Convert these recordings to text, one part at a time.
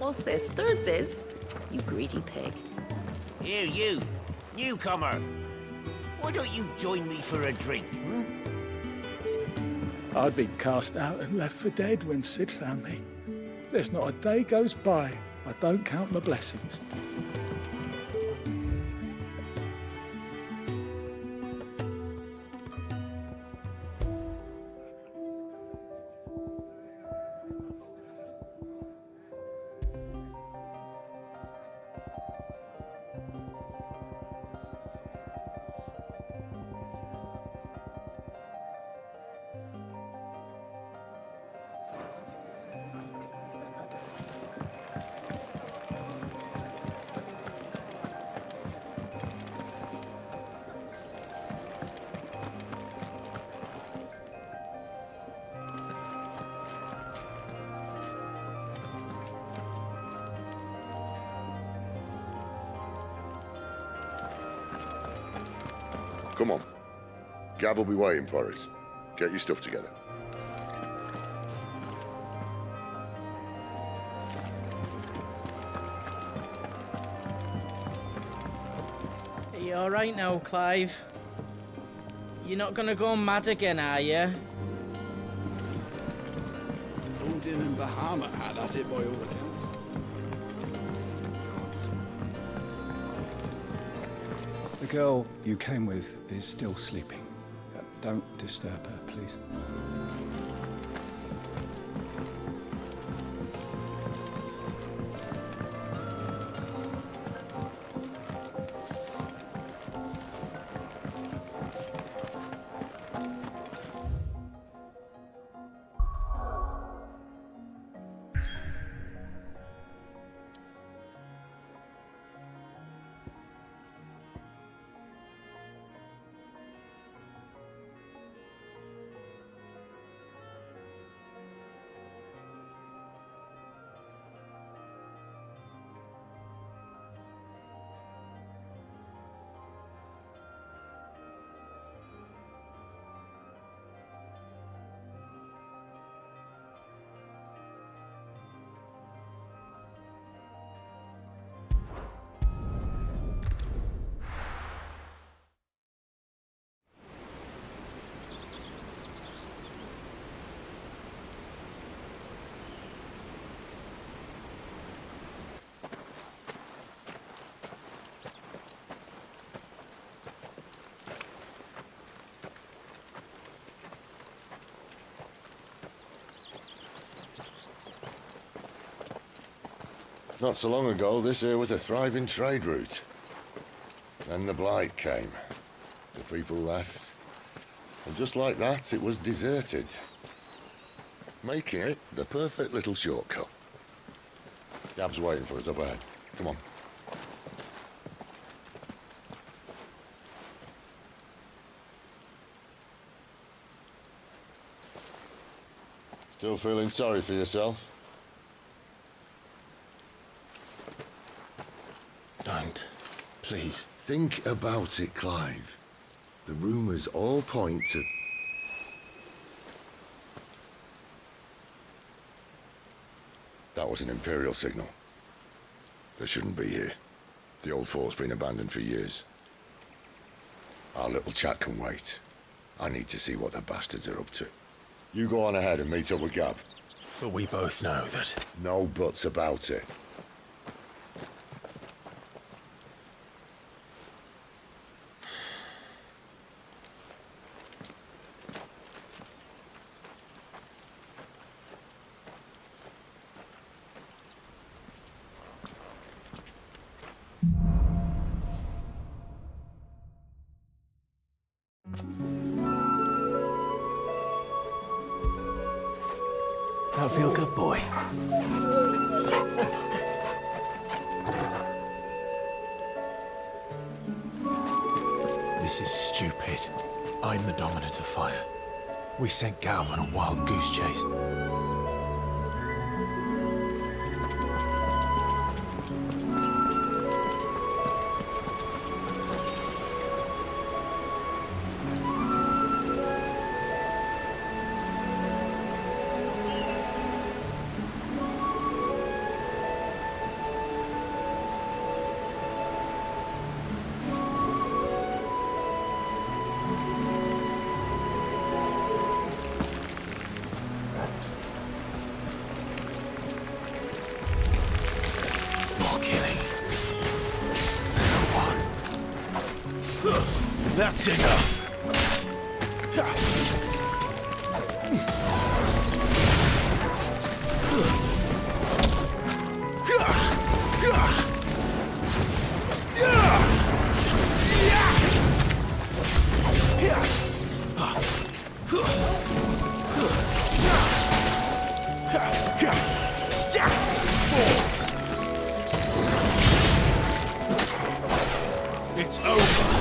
What's this? Thirds is? You greedy pig. Here, you, newcomer. Why don't you join me for a drink? I'd be cast out and left for dead when Sid found me. There's not a day goes by I don't count my blessings. Come on. Gav will be waiting for us. Get your stuff together. Are you alright now, Clive? You're not gonna go mad again, are you? Odin and Bahamut had at it by all accounts. The girl you came with is still sleeping. Don't disturb her, please. Not so long ago, this here was a thriving trade route. Then the Blight came. The people left. And just like that, it was deserted. Making it the perfect little shortcut. Gav's waiting for us up ahead. Come on. Still feeling sorry for yourself? Don't. Please. Think about it, Clive. The rumours all point to... That was an Imperial signal. They shouldn't be here. The old fort's been abandoned for years. Our little chat can wait. I need to see what the bastards are up to. You go on ahead and meet up with Gav. But we both know that... No buts about it. Don't feel good, boy. This is stupid. I'm the dominant of fire. We sent Gav on a wild goose chase. That's enough. It's over.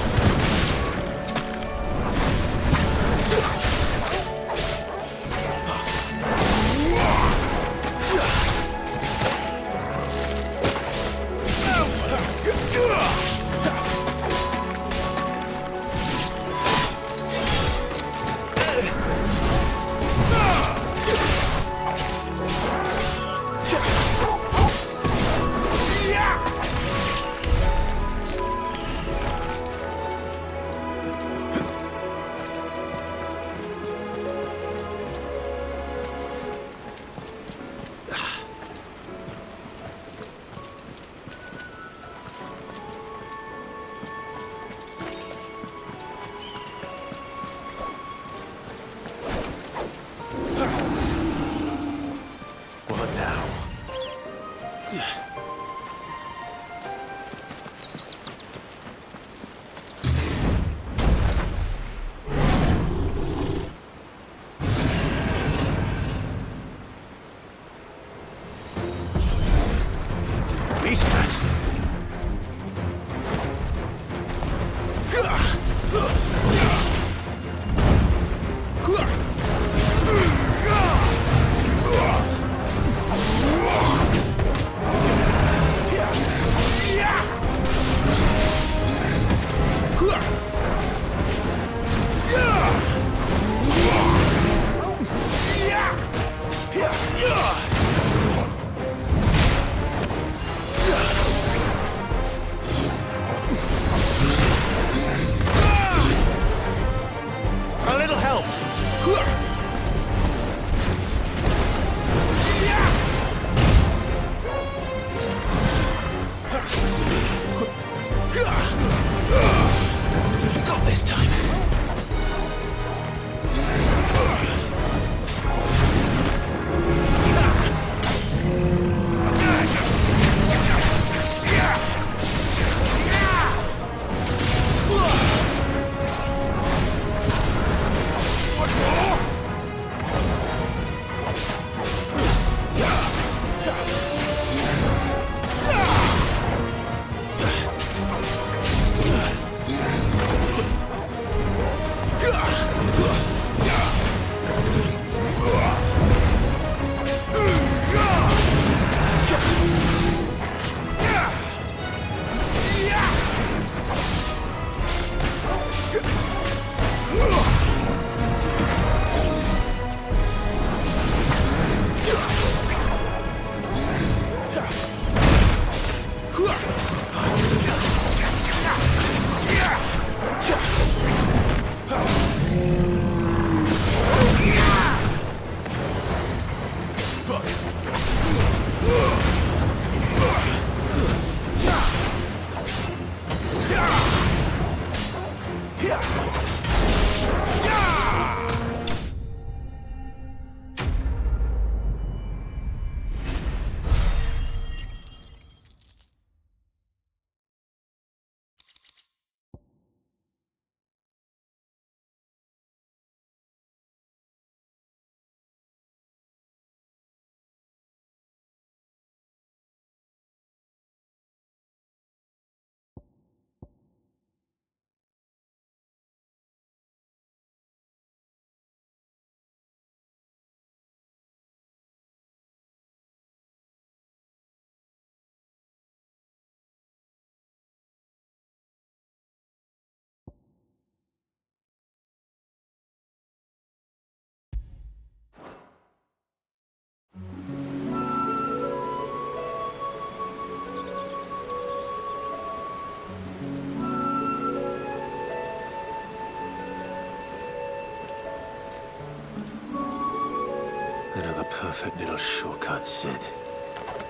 Another perfect little shortcut, Sid.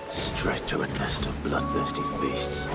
Straight to a nest of bloodthirsty beasts.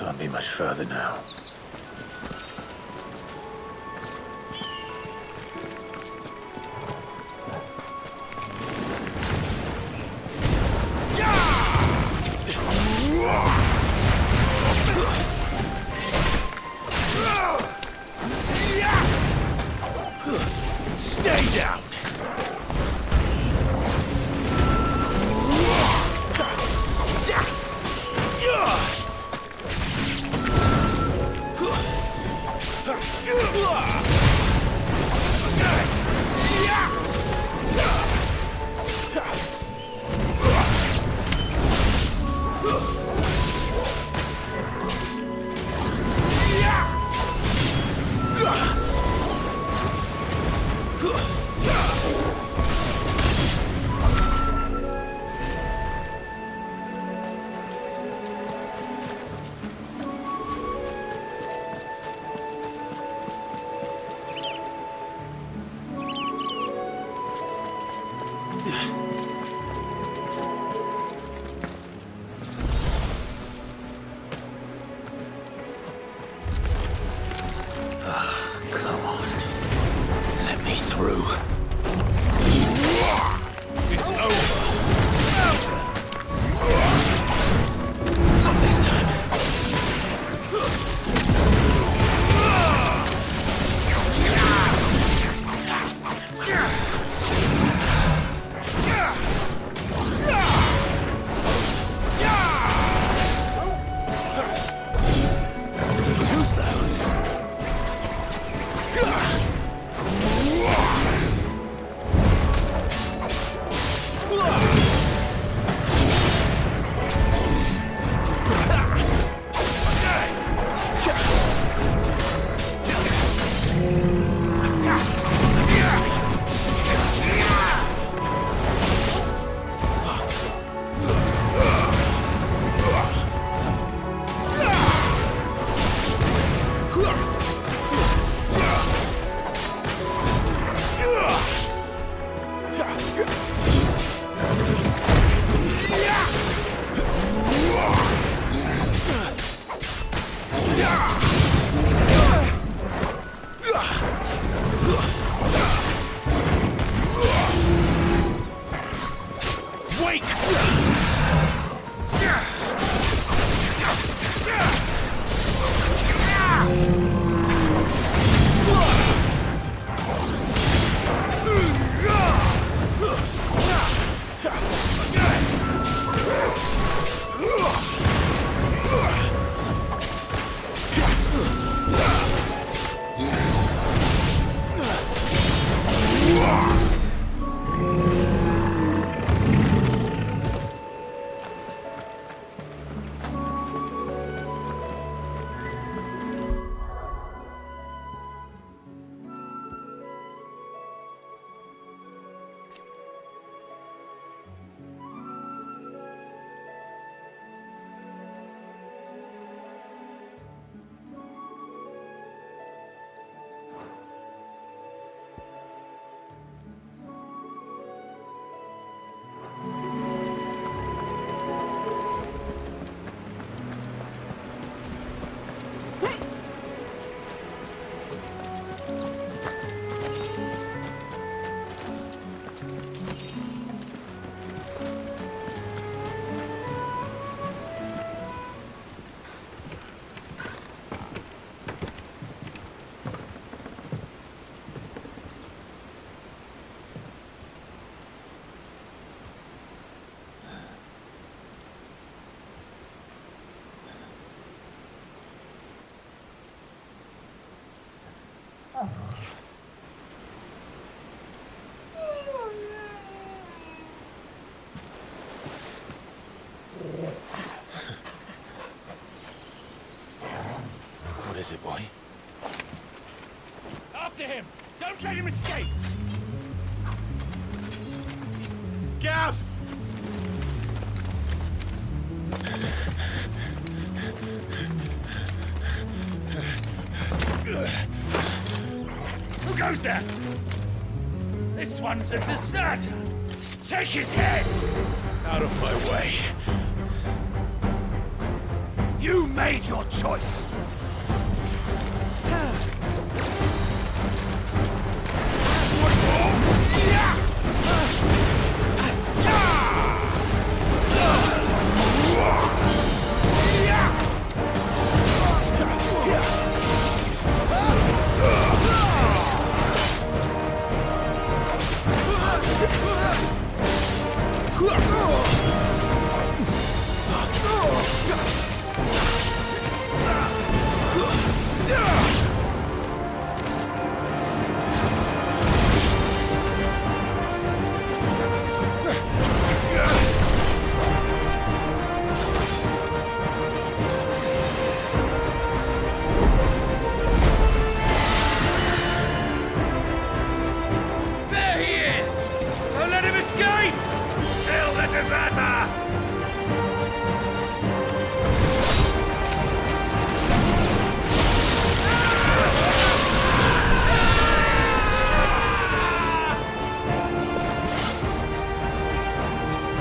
Can't be much further now. Stay down! through. It's over. Not this time. Too slow. What is it, boy? After him! Don't let him escape! Gav! Who goes there? This one's a deserter! Take his head! Out of my way. You made your choice!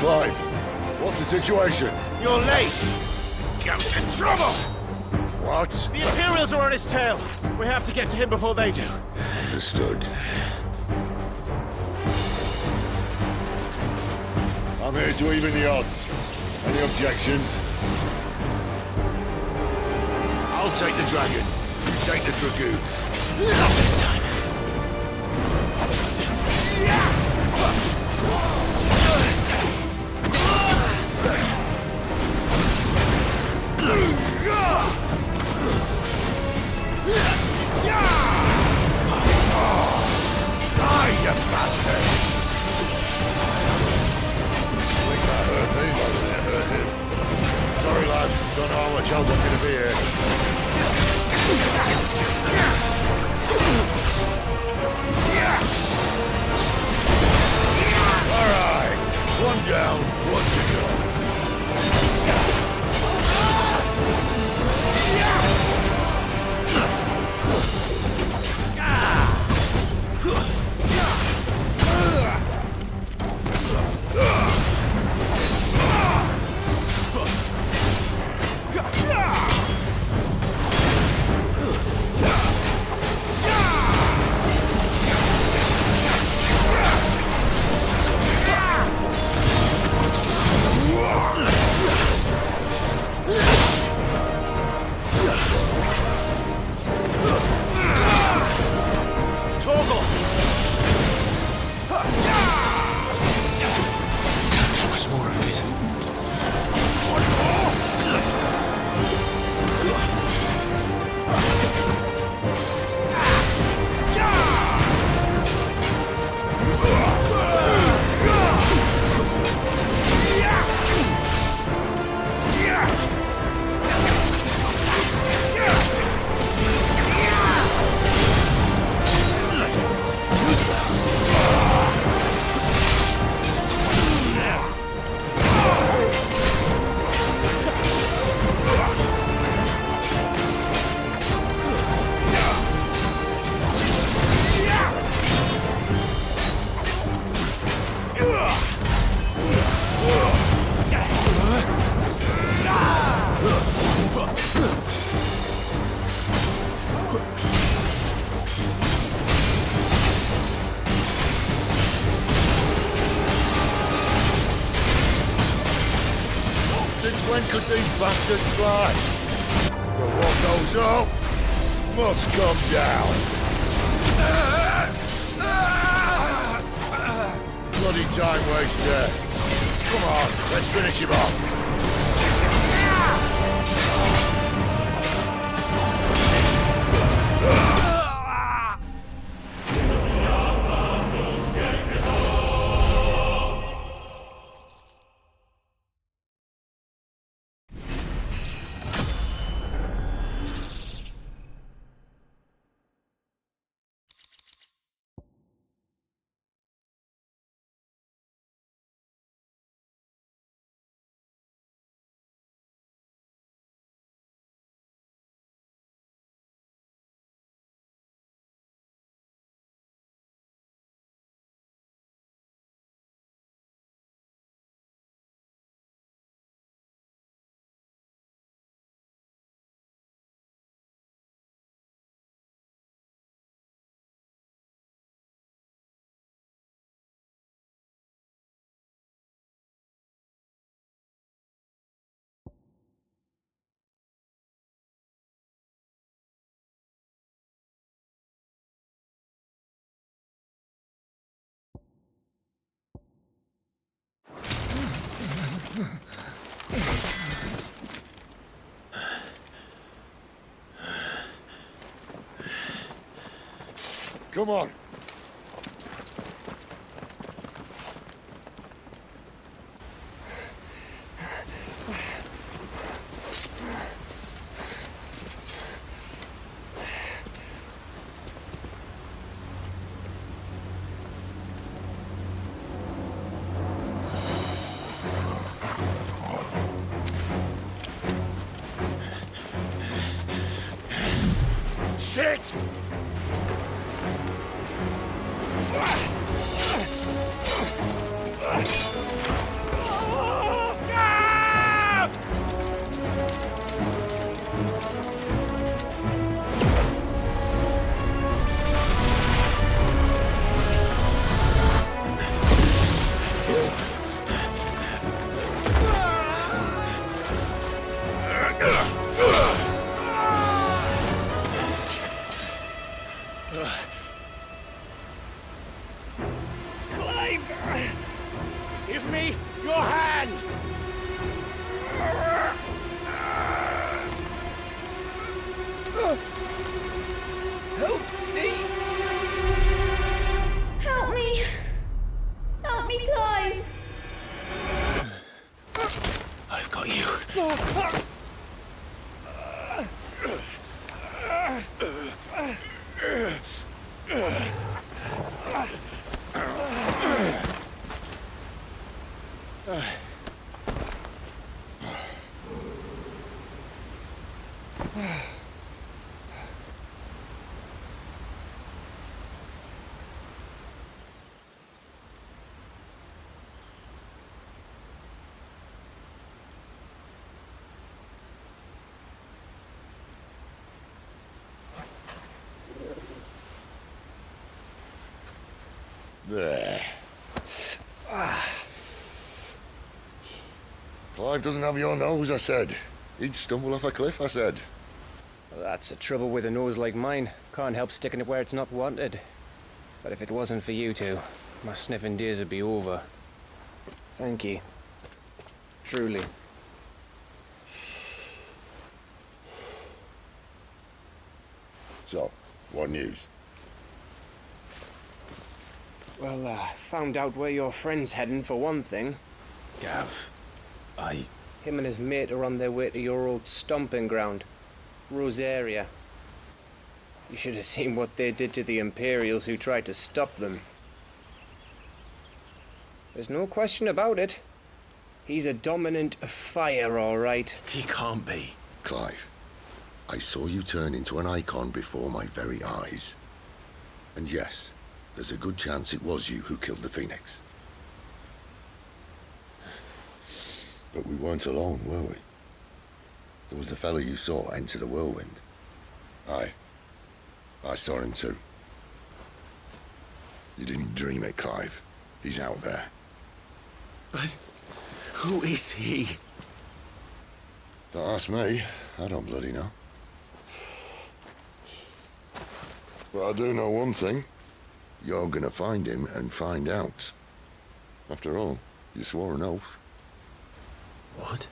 Clive, what's the situation? You're late! Goes in trouble! What? The Imperials are on his tail! We have to get to him before they do. Understood. I'm here to even the odds. Any objections? I'll take the dragon. You take the dragoon. Not this time. Die, you bastard! I think that hurt me more than it hurt him. Sorry, lad. Don't know how much else I'm gonna be here. All right. One down, one to go. How much more of it? Since when could these bastards fly? But what goes up must come down. Bloody time waster. Come on, let's finish him off. Come on. Shit! There. Clive doesn't have your nose, I said. He'd stumble off a cliff, I said. Well, that's the trouble with a nose like mine. Can't help sticking it where it's not wanted. But if it wasn't for you two, my sniffing days would be over. Thank you. Truly. So, what news? Well, found out where your friend's heading for one thing. Gav, Him and his mate are on their way to your old stomping ground, Rosaria. You should have seen what they did to the Imperials who tried to stop them. There's no question about it. He's a dominant of fire, all right. He can't be. Clive, I saw you turn into an icon before my very eyes. And yes, there's a good chance it was you who killed the Phoenix. But we weren't alone, were we? There was the fellow you saw enter the whirlwind. I saw him too. You didn't dream it, Clive. He's out there. But who is he? Don't ask me. I don't bloody know. But I do know one thing. You're gonna find him and find out. After all, you swore an oath. What?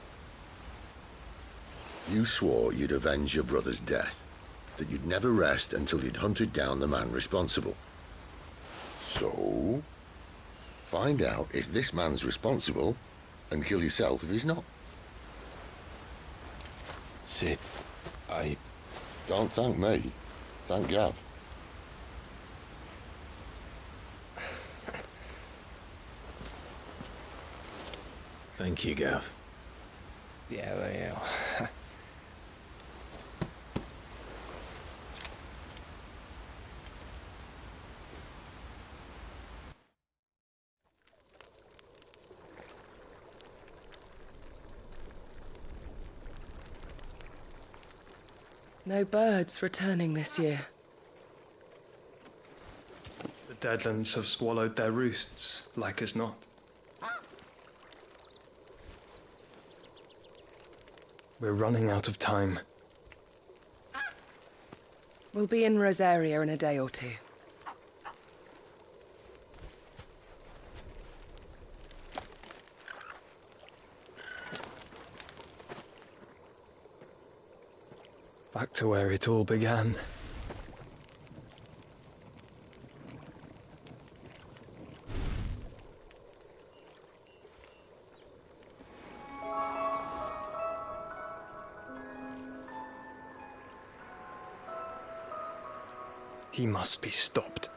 You swore you'd avenge your brother's death, that you'd never rest until you'd hunted down the man responsible. So, find out if this man's responsible, and kill yourself if he's not. Sid, Don't thank me. Thank Gav. Thank you, Gav. Yeah, well, yeah. No birds returning this year. The Deadlands have swallowed their roosts, like as not. We're running out of time. We'll be in Rosaria in a day or two. Back to where it all began. He must be stopped.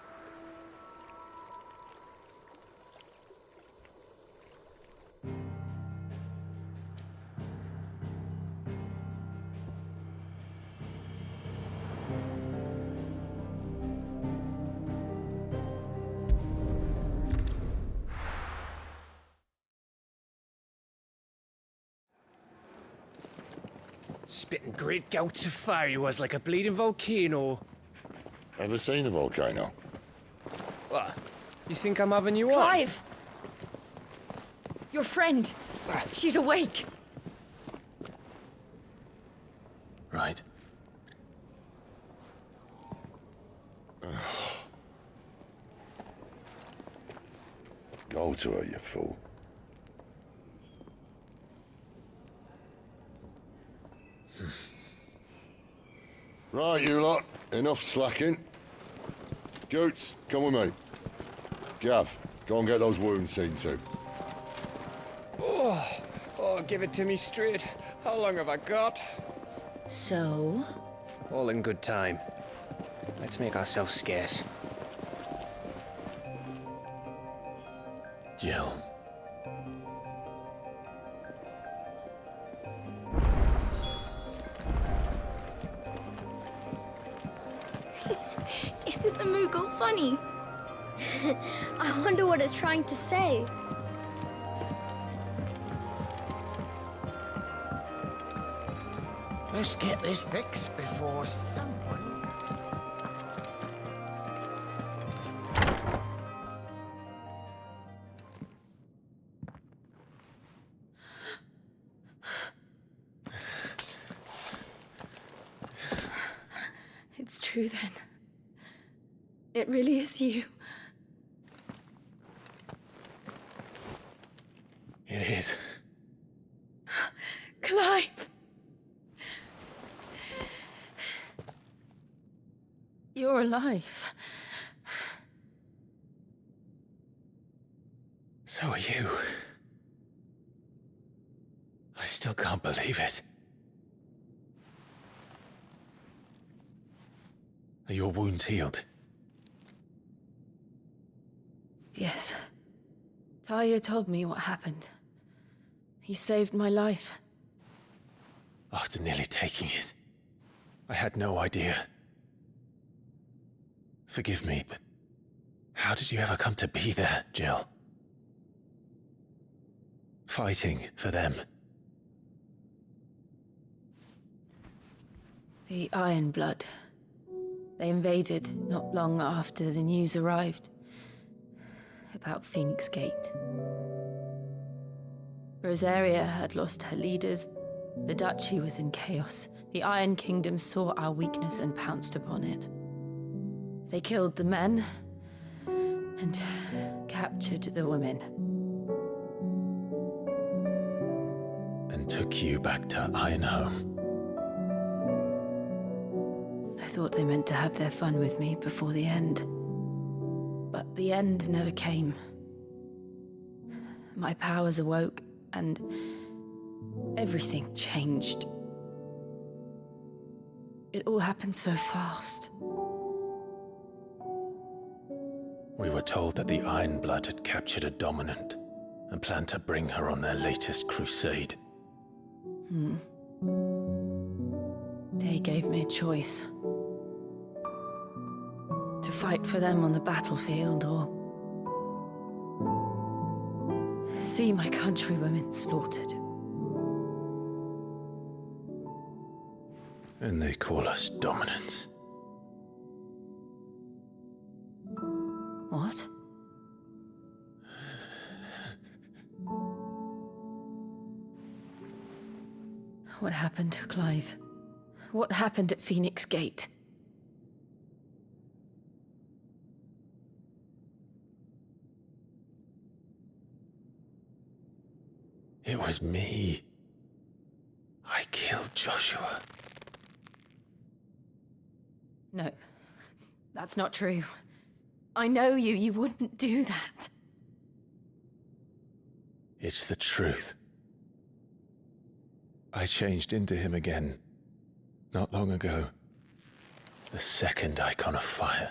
Spitting great gouts of fire he was, like a bleeding volcano. Ever seen a volcano? What? You think I'm having you on? Clive! Your friend! She's awake! Right. Go to her, you fool. Right, you lot. Enough slacking. Goots, come with me. Gav, go and get those wounds seen to. Oh, give it to me straight. How long have I got? So? All in good time. Let's make ourselves scarce. Jill. Isn't the Moogle funny? I wonder what it's trying to say. Let's get this fixed before someone... It's true then. It really is you. It is. Clive! You're alive. So are you. I still can't believe it. Are your wounds healed? Yes. Talia told me what happened. You saved my life. After nearly taking it, I had no idea. Forgive me, but how did you ever come to be there, Jill? Fighting for them. The Iron Blood. They invaded not long after the news arrived about Phoenix Gate. Rosaria had lost her leaders. The Duchy was in chaos. The Iron Kingdom saw our weakness and pounced upon it. They killed the men and captured the women. And took you back to Ironhome. I thought they meant to have their fun with me before the end. But the end never came. My powers awoke, and everything changed. It all happened so fast. We were told that the Iron Blood had captured a dominant and planned to bring her on their latest crusade. They gave me a choice. To fight for them on the battlefield, or see my countrywomen slaughtered. And they call us dominants. What? What happened, Clive? What happened at Phoenix Gate? It was me. I killed Joshua. No, that's not true. I know you. You wouldn't do that. It's the truth. I changed into him again, not long ago. The second icon of fire.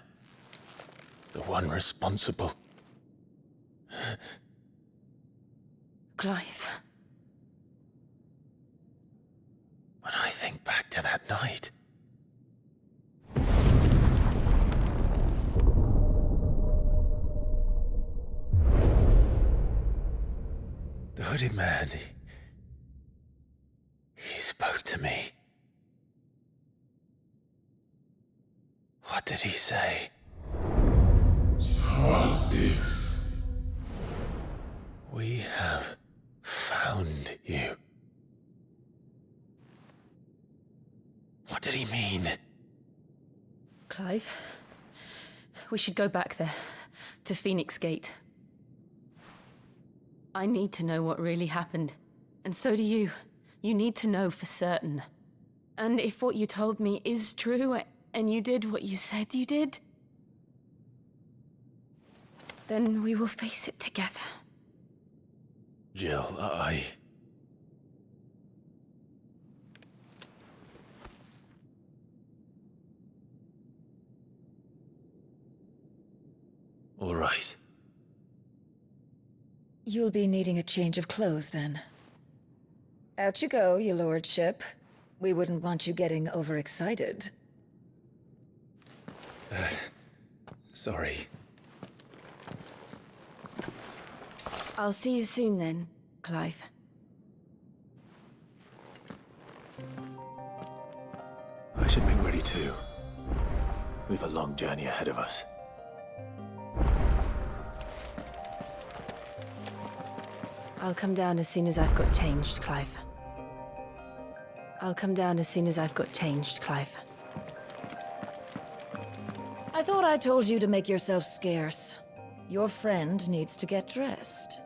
The one responsible. Clive. When I think back to that night... The hooded man, he spoke to me. What did he say? Six. We have found you. What did he mean? Clive, we should go back there, to Phoenix Gate. I need to know what really happened. And so do you. You need to know for certain. And if what you told me is true, and you did what you said you did, then we will face it together. Jill, All right. You'll be needing a change of clothes, then. Out you go, your lordship. We wouldn't want you getting overexcited. Sorry. I'll see you soon then, Clive. I should make ready too. We've a long journey ahead of us. I'll come down as soon as I've got changed, Clive. I'll come down as soon as I've got changed, Clive. I thought I told you to make yourself scarce. Your friend needs to get dressed.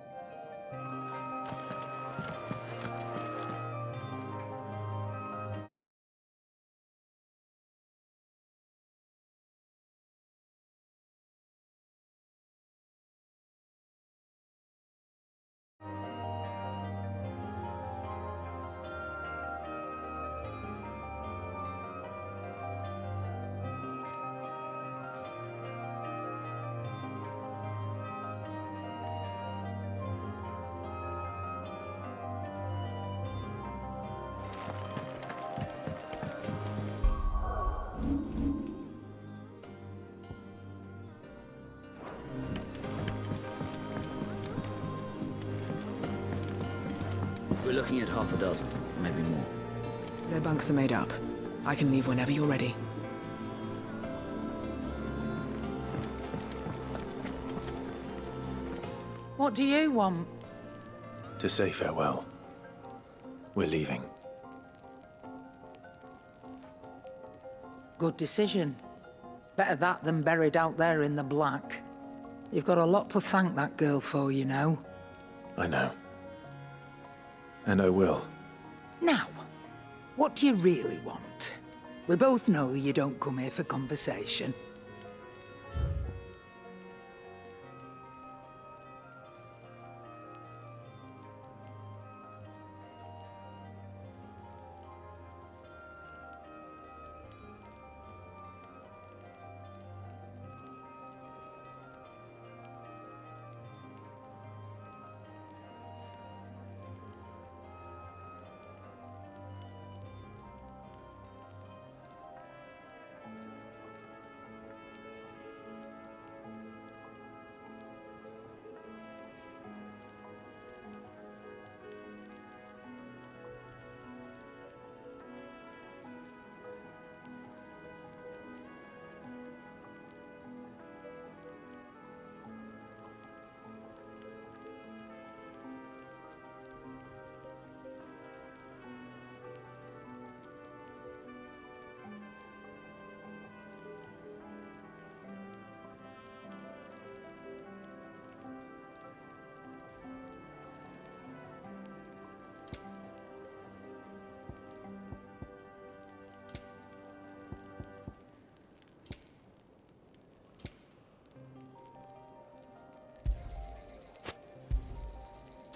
We're looking at half a dozen, maybe more. Their bunks are made up. I can leave whenever you're ready. What do you want? To say farewell. We're leaving. Good decision. Better that than buried out there in the black. You've got a lot to thank that girl for, you know. I know. And I will. Now, what do you really want? We both know you don't come here for conversation.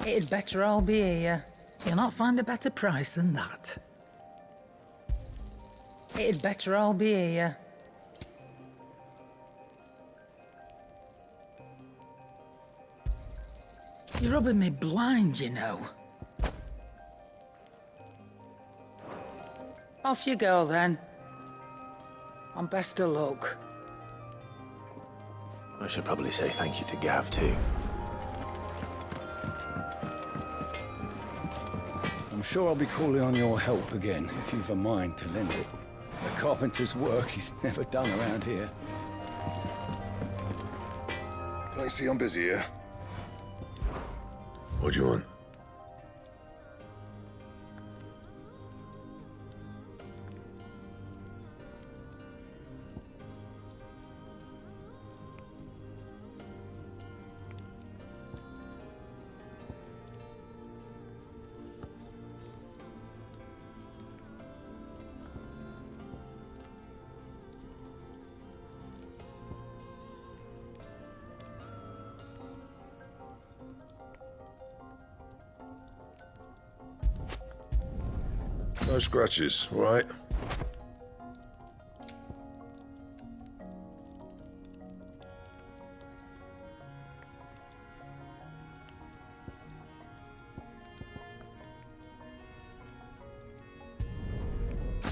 It'd better all be here. You'll not find a better price than that. It'd better all be here. You're rubbing me blind, you know. Off you go, then. And best of luck. I should probably say thank you to Gav, too. I'm sure I'll be calling on your help again, if you've a mind to lend it. The carpenter's work is never done around here. I see I'm busy here. What do you want? No scratches, all right?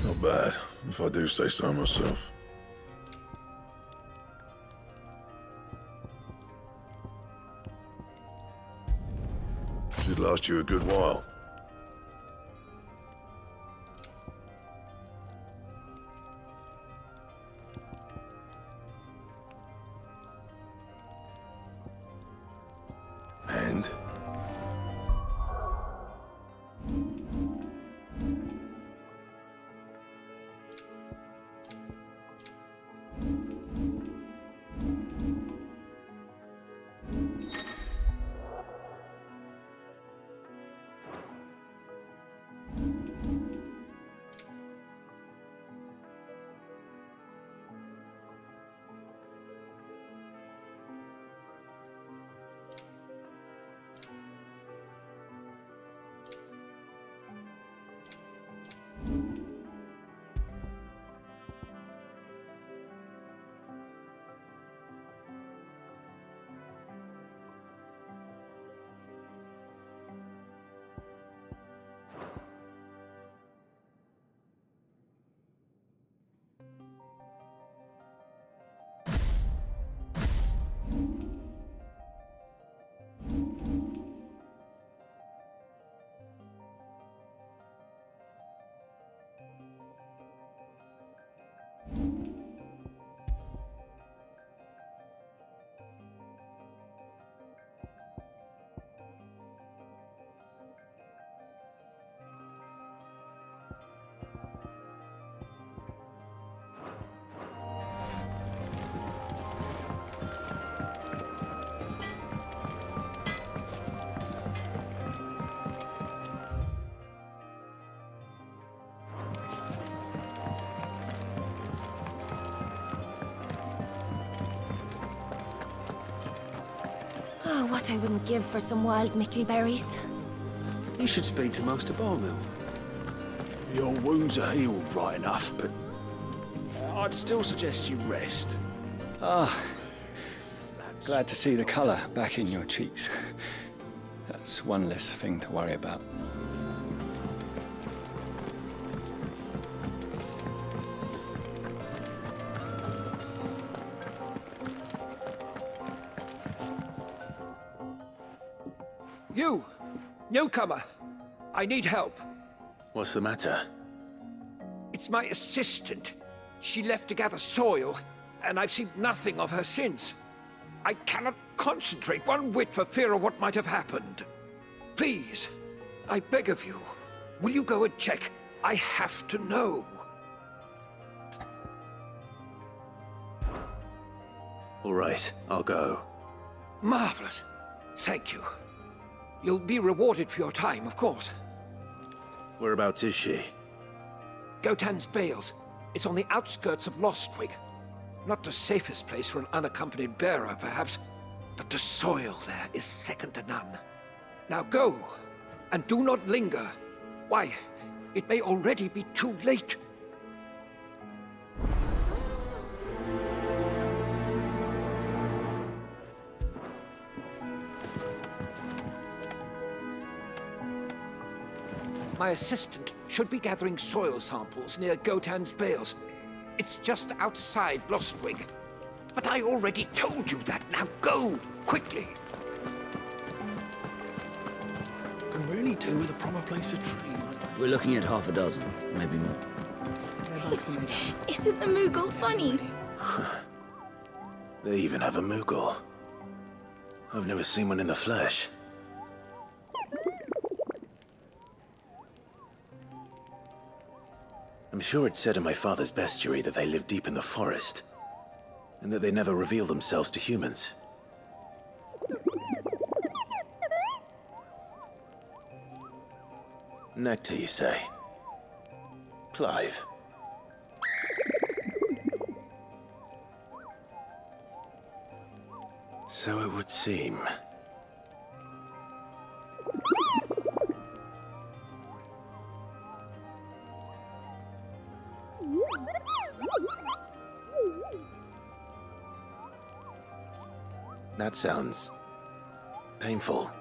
Not bad, if I do say so myself. last you a good while. And? Oh, what I wouldn't give for some wild mickleberries. You should speak to Master Barmill. Your wounds are healed right enough, but I'd still suggest you rest. Ah, glad to see the colour back in your cheeks. That's one less thing to worry about. You! Newcomer! I need help. What's the matter? It's my assistant. She left to gather soil, and I've seen nothing of her since. I cannot concentrate one whit for fear of what might have happened. Please, I beg of you, will you go and check? I have to know. All right, I'll go. Marvelous. Thank you. You'll be rewarded for your time, of course. Whereabouts is she? Gotan's Bales. It's on the outskirts of Lostwig. Not the safest place for an unaccompanied bearer, perhaps, but the soil there is second to none. Now go, and do not linger. Why, it may already be too late. My assistant should be gathering soil samples near Gotan's Bales. It's just outside Lostwig. But I already told you that. Now go, quickly. Can really do with a proper place to train. We're looking at half a dozen, maybe more. Isn't the Moogle funny? They even have a Moogle. I've never seen one in the flesh. I'm sure it said in my father's bestiary that they live deep in the forest, and that they never reveal themselves to humans. Nectar, you say? Clive. So it would seem. That sounds painful.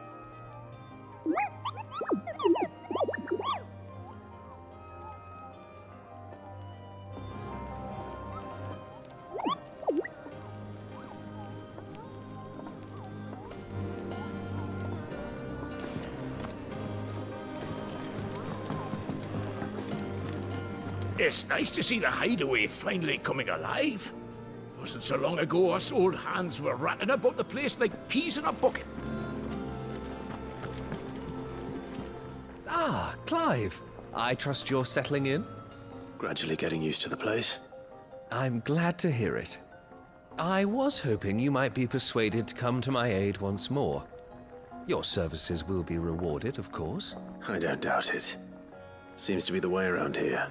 It's nice to see the hideaway finally coming alive. Wasn't so long ago us old hands were ratting about the place like peas in a bucket. Ah, Clive. I trust you're settling in? Gradually getting used to the place. I'm glad to hear it. I was hoping you might be persuaded to come to my aid once more. Your services will be rewarded, of course. I don't doubt it. Seems to be the way around here.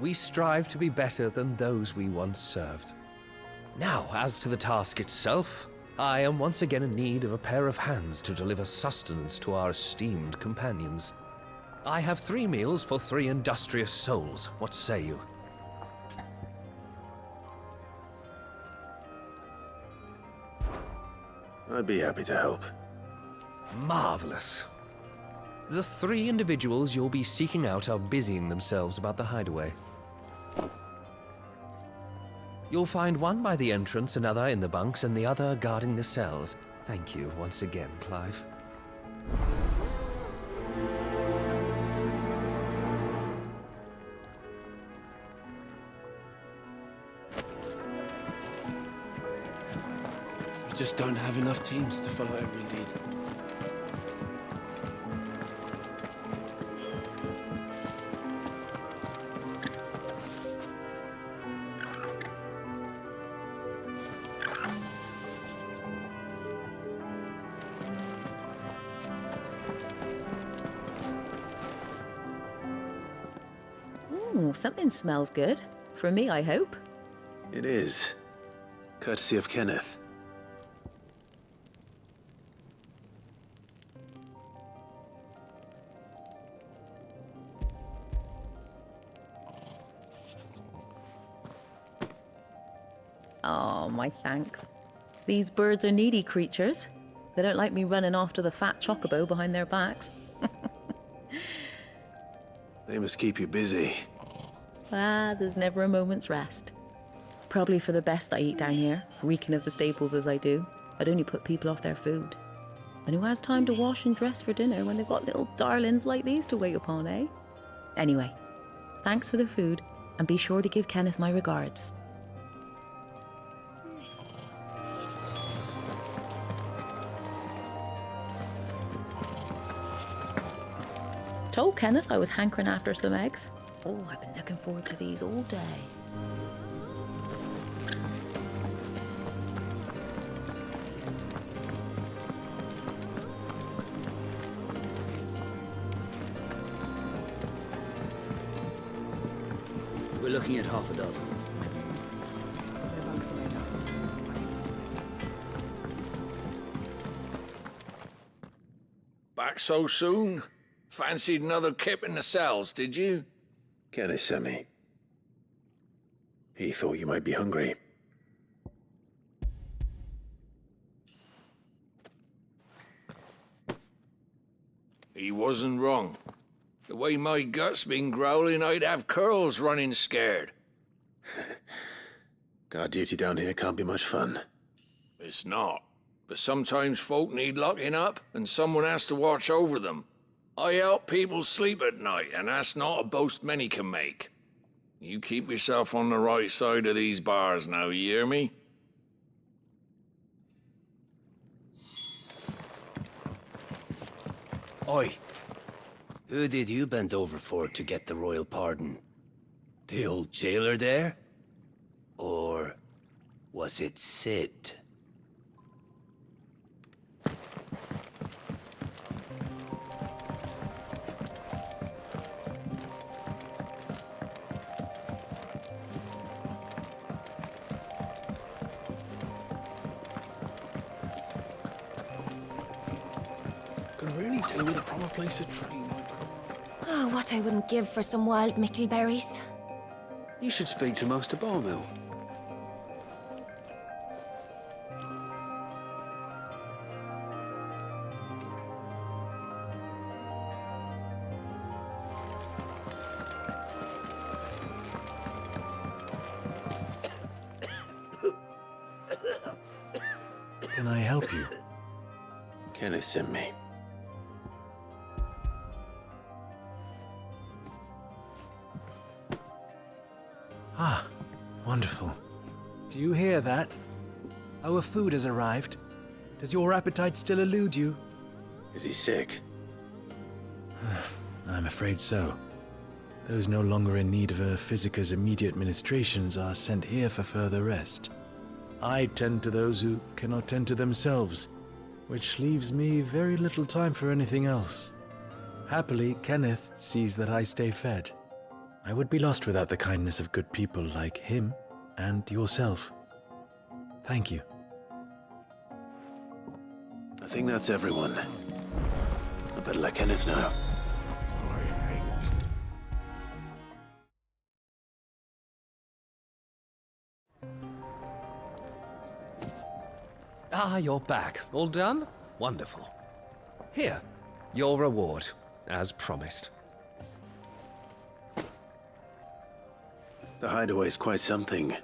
We strive to be better than those we once served. Now, as to the task itself, I am once again in need of a pair of hands to deliver sustenance to our esteemed companions. I have 3 meals for 3 industrious souls. What say you? I'd be happy to help. Marvelous. The 3 individuals you'll be seeking out are busying themselves about the hideaway. You'll find one by the entrance, another in the bunks, and the other guarding the cells. Thank you once again, Clive. We just don't have enough teams to follow every lead. Ooh, something smells good. For me, I hope. It is. Courtesy of Kenneth. Oh, my thanks. These birds are needy creatures. They don't like me running after the fat chocobo behind their backs. They must keep you busy. Ah, there's never a moment's rest. Probably for the best I eat down here, reeking of the staples as I do. I'd only put people off their food. And who has time to wash and dress for dinner when they've got little darlings like these to wait upon, eh? Anyway, thanks for the food, and be sure to give Kenneth my regards. Told Kenneth I was hankering after some eggs. Oh, I've been looking forward to these all day. We're looking at half a dozen. Their bunks are made up. Back so soon? Fancied another kip in the cells, did you? Kenneth sent me. He thought you might be hungry. He wasn't wrong. The way my gut's been growling, I'd have curls running scared. Guard duty down here can't be much fun. It's not. But sometimes folk need locking up, and someone has to watch over them. I help people sleep at night, and that's not a boast many can make. You keep yourself on the right side of these bars now, you hear me? Oi. Who did you bend over for to get the royal pardon? The old jailer there? Or was it Sid? Can really do with a proper place to train. Oh, what I wouldn't give for some wild mickleberries. You should speak to Master Barmill. Can I help you? Kenneth sent me. Wonderful. Do you hear that? Our food has arrived. Does your appetite still elude you? Is he sick? I'm afraid so. Those no longer in need of a Physica's immediate ministrations are sent here for further rest. I tend to those who cannot tend to themselves, which leaves me very little time for anything else. Happily, Kenneth sees that I stay fed. I would be lost without the kindness of good people like him and yourself. Thank you. I think that's everyone. I better let Kenneth know. Ah, you're back. All done? Wonderful. Here, your reward, as promised. The hideaway's quite something.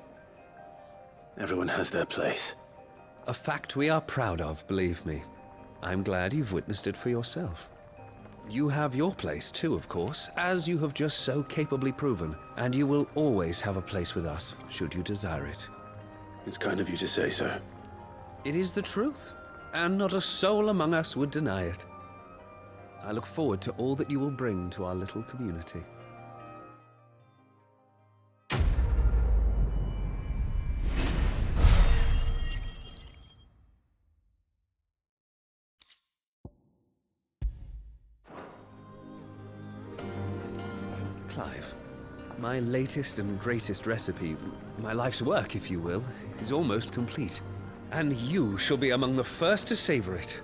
Everyone has their place. A fact we are proud of, believe me. I'm glad you've witnessed it for yourself. You have your place too, of course, as you have just so capably proven, and you will always have a place with us, should you desire it. It's kind of you to say so. It is the truth, and not a soul among us would deny it. I look forward to all that you will bring to our little community. Clive, my latest and greatest recipe, my life's work, if you will, is almost complete. And you shall be among the first to savor it.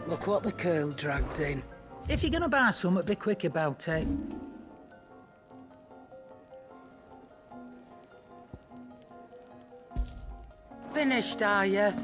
Look what the curl dragged in. If you're gonna buy something, be quick about it. Finished, are you?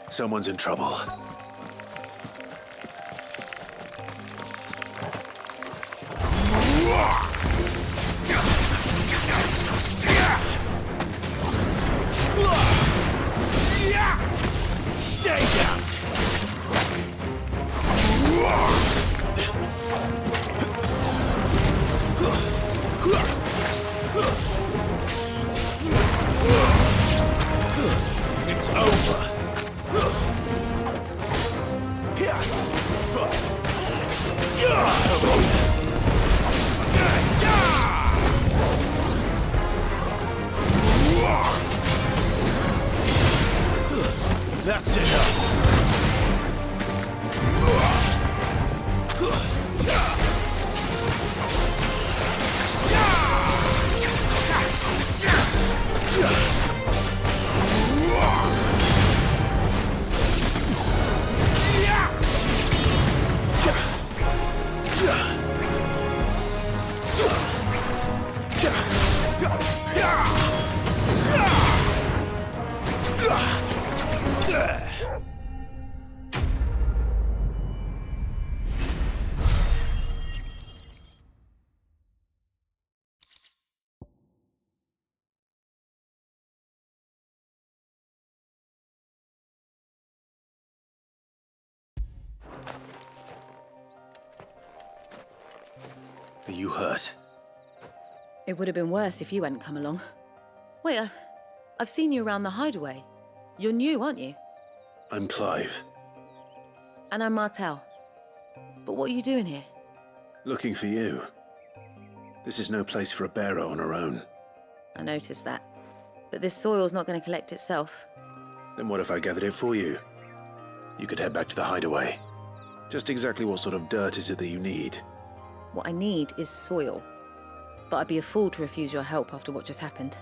Someone's in trouble. Stay down! It's over. That's enough. Are you hurt? It would have been worse if you hadn't come along. Wait, I've seen you around the hideaway. You're new, aren't you? I'm Clive. And I'm Martel. But what are you doing here? Looking for you. This is no place for a bearer on her own. I noticed that. But this soil's not going to collect itself. Then what if I gathered it for you? You could head back to the hideaway. Just exactly what sort of dirt is it that you need? What I need is soil. But I'd be a fool to refuse your help after what just happened.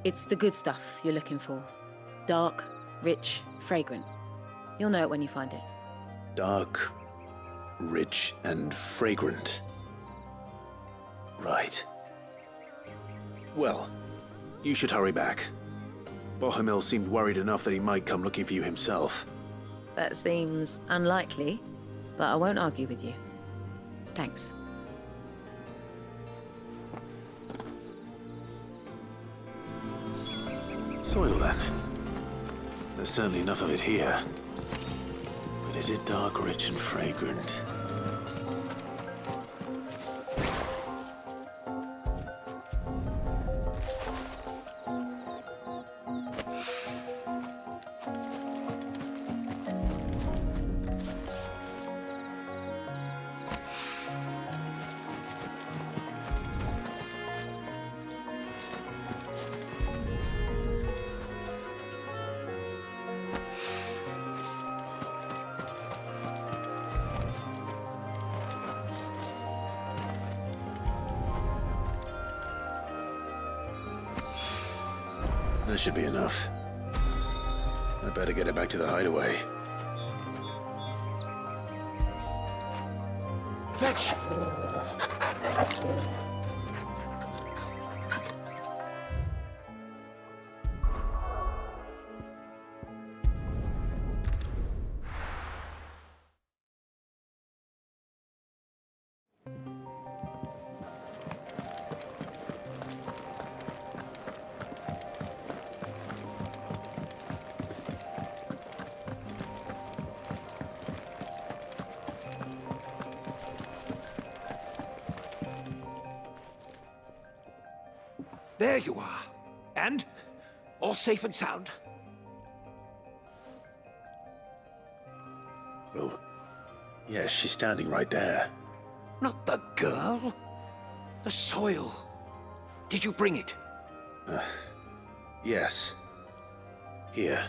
It's the good stuff you're looking for. Dark, rich, fragrant. You'll know it when you find it. Dark, rich, and fragrant. Right. Well, you should hurry back. Bohemil seemed worried enough that he might come looking for you himself. That seems unlikely, but I won't argue with you. Thanks. Soil, then. There's certainly enough of it here. But is it dark, rich, and fragrant? That should be enough. I better get it back to the hideaway. Fetch! There you are. And? All safe and sound? Oh, yes, she's standing right there. Not the girl. The soil. Did you bring it? Yes. Here.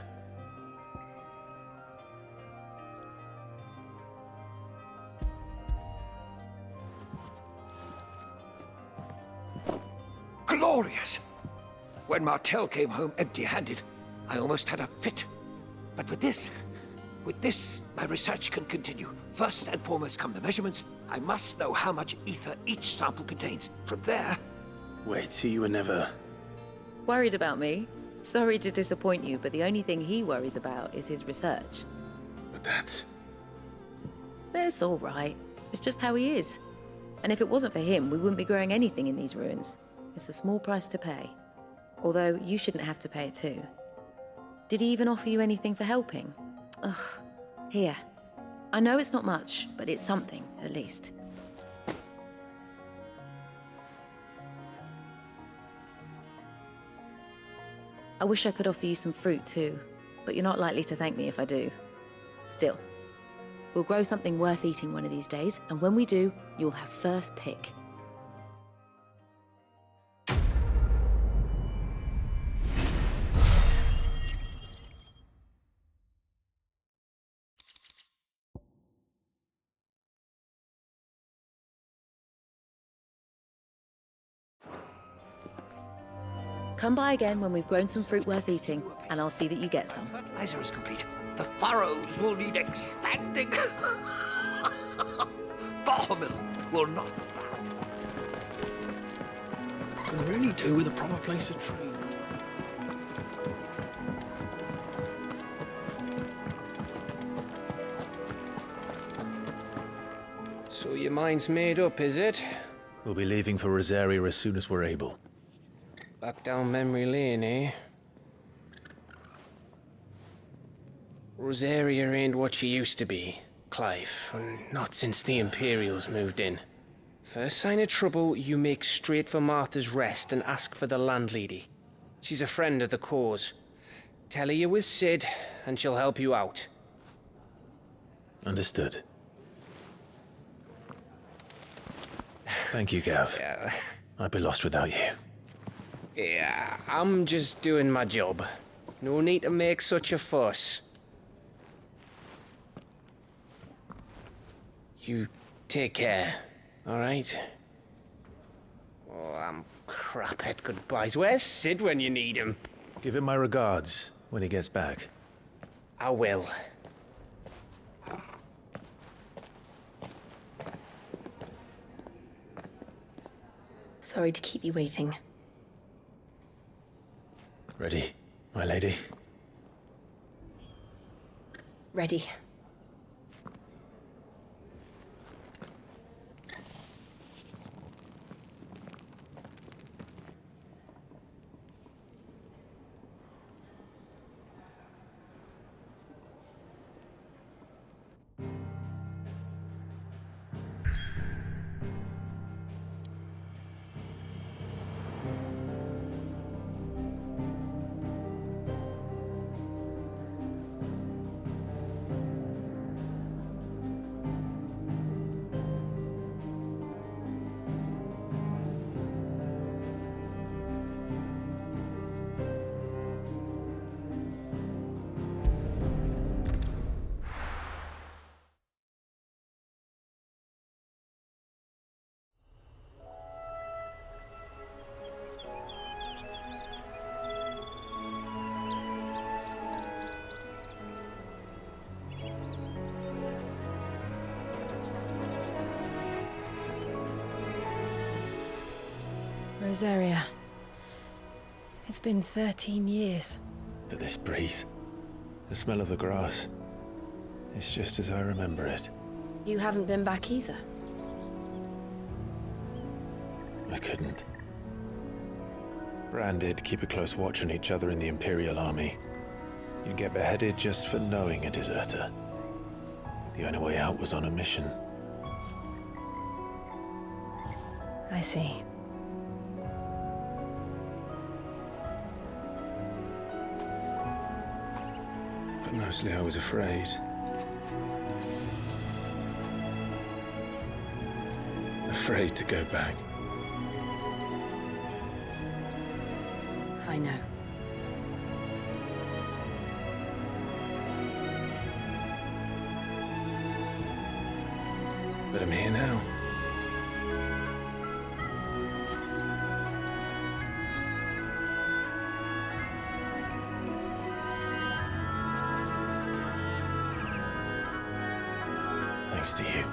Glorious! When Martel came home empty-handed, I almost had a fit. But with this, my research can continue. First and foremost come the measurements. I must know how much ether each sample contains. From there... Wait, so you were never... Worried about me? Sorry to disappoint you, but the only thing he worries about is his research. But that's... That's all right. It's just how he is. And if it wasn't for him, we wouldn't be growing anything in these ruins. It's a small price to pay. Although, you shouldn't have to pay it too. Did he even offer you anything for helping? Ugh. Here. I know it's not much, but it's something, at least. I wish I could offer you some fruit too, but you're not likely to thank me if I do. Still, we'll grow something worth eating one of these days, and when we do, you'll have first pick. Come by again when we've grown some fruit worth eating, and I'll see that you get some. Fertilizer is complete. The furrows will need expanding. Bohemil will not. Can really do with a proper place to trade. So your mind's made up, is it? We'll be leaving for Rosaria as soon as we're able. Back down memory lane, eh? Rosaria ain't what she used to be, Clive. Not since the Imperials moved in. First sign of trouble, you make straight for Martha's Rest and ask for the landlady. She's a friend of the cause. Tell her you was Sid, and she'll help you out. Understood. Thank you, Gav. Yeah. I'd be lost without you. Yeah, I'm just doing my job. No need to make such a fuss. You take care, alright? Oh, I'm crap at goodbyes. Where's Sid when you need him? Give him my regards when he gets back. I will. Sorry to keep you waiting. Ready, my lady? Ready. Rosaria. It's been 13 years. But this breeze, the smell of the grass, it's just as I remember it. You haven't been back either. I couldn't. Branded, keep a close watch on each other in the Imperial Army. You'd get beheaded just for knowing a deserter. The only way out was on a mission. I see. But mostly I was afraid. Afraid to go back. I know. But I'm here now. Thanks to you.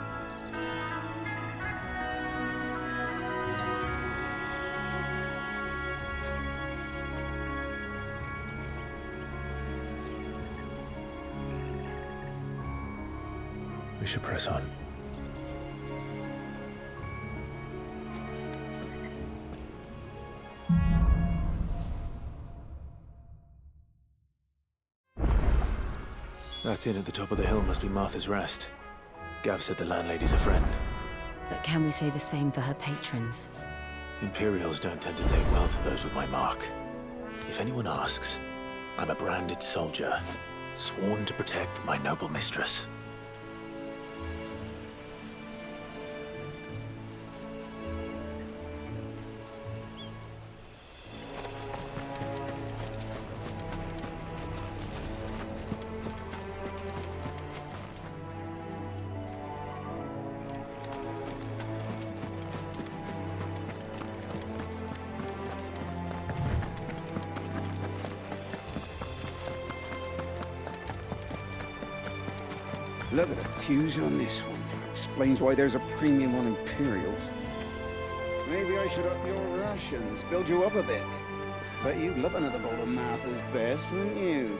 We should press on. That inn at the top of the hill must be Martha's Rest. Gav said the landlady's a friend. But can we say the same for her patrons? Imperials don't tend to take well to those with my mark. If anyone asks, I'm a branded soldier, sworn to protect my noble mistress. Look at the fuse on this one. Explains why there's a premium on Imperials. Maybe I should up your rations, build you up a bit. Bet you'd love another bowl of Martha's Best, wouldn't you?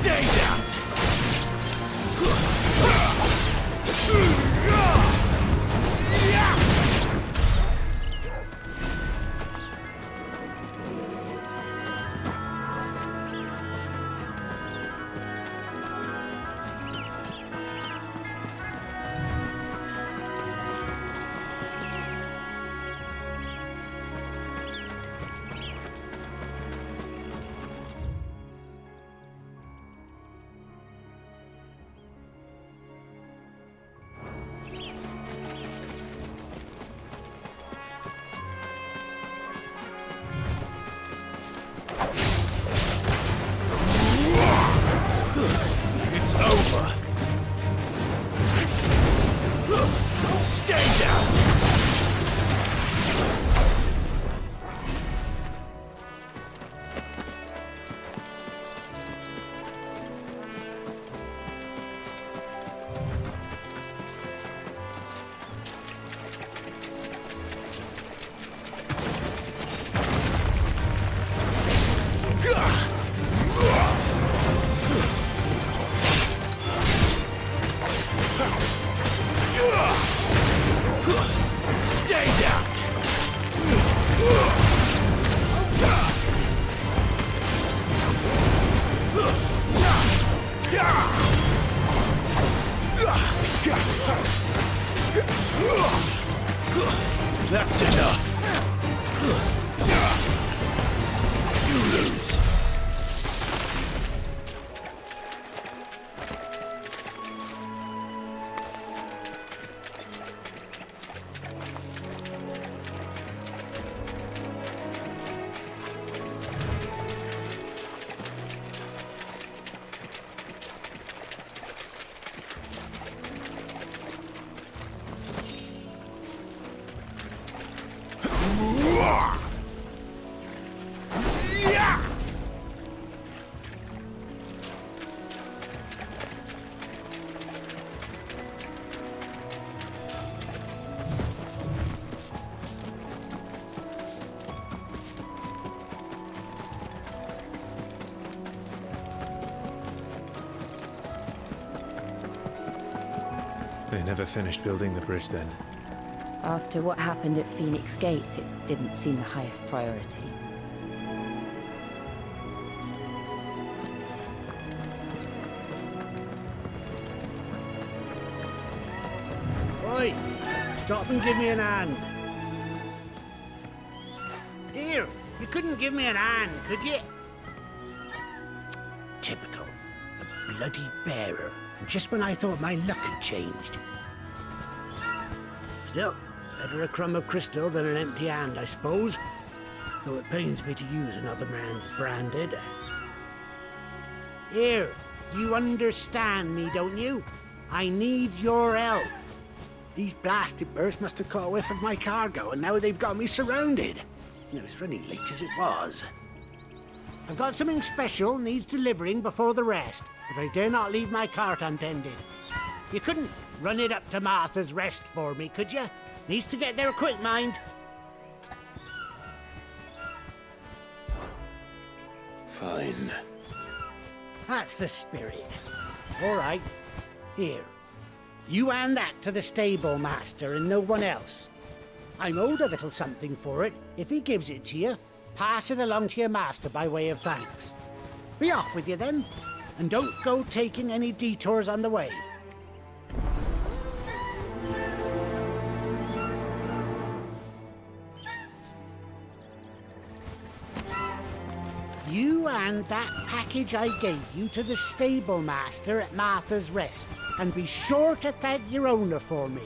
Stay down! It's over. Stay down! Stay down! That's enough. You lose. They never finished building the bridge then. After what happened at Phoenix Gate, it didn't seem the highest priority. Oi! Stop and give me an hand. Here, you couldn't give me an hand, could you? Typical. A bloody bearer. Just when I thought my luck had changed. Still, better a crumb of crystal than an empty hand, I suppose. Though it pains me to use another man's branded. Here, you understand me, don't you? I need your help. These blasted birds must have caught a whiff of my cargo, and now they've got me surrounded. It was running late as it was. I've got something special needs delivering before the rest, but I dare not leave my cart untended. You couldn't run it up to Martha's Rest for me, could you? Needs to get there quick, mind. Fine. That's the spirit. All right. Here. You hand that to the stable master and no one else. I'm owed a little something for it. If he gives it to you, pass it along to your master by way of thanks. Be off with you then, and don't go taking any detours on the way. You hand that package I gave you to the stable master at Martha's Rest, and be sure to thank your owner for me.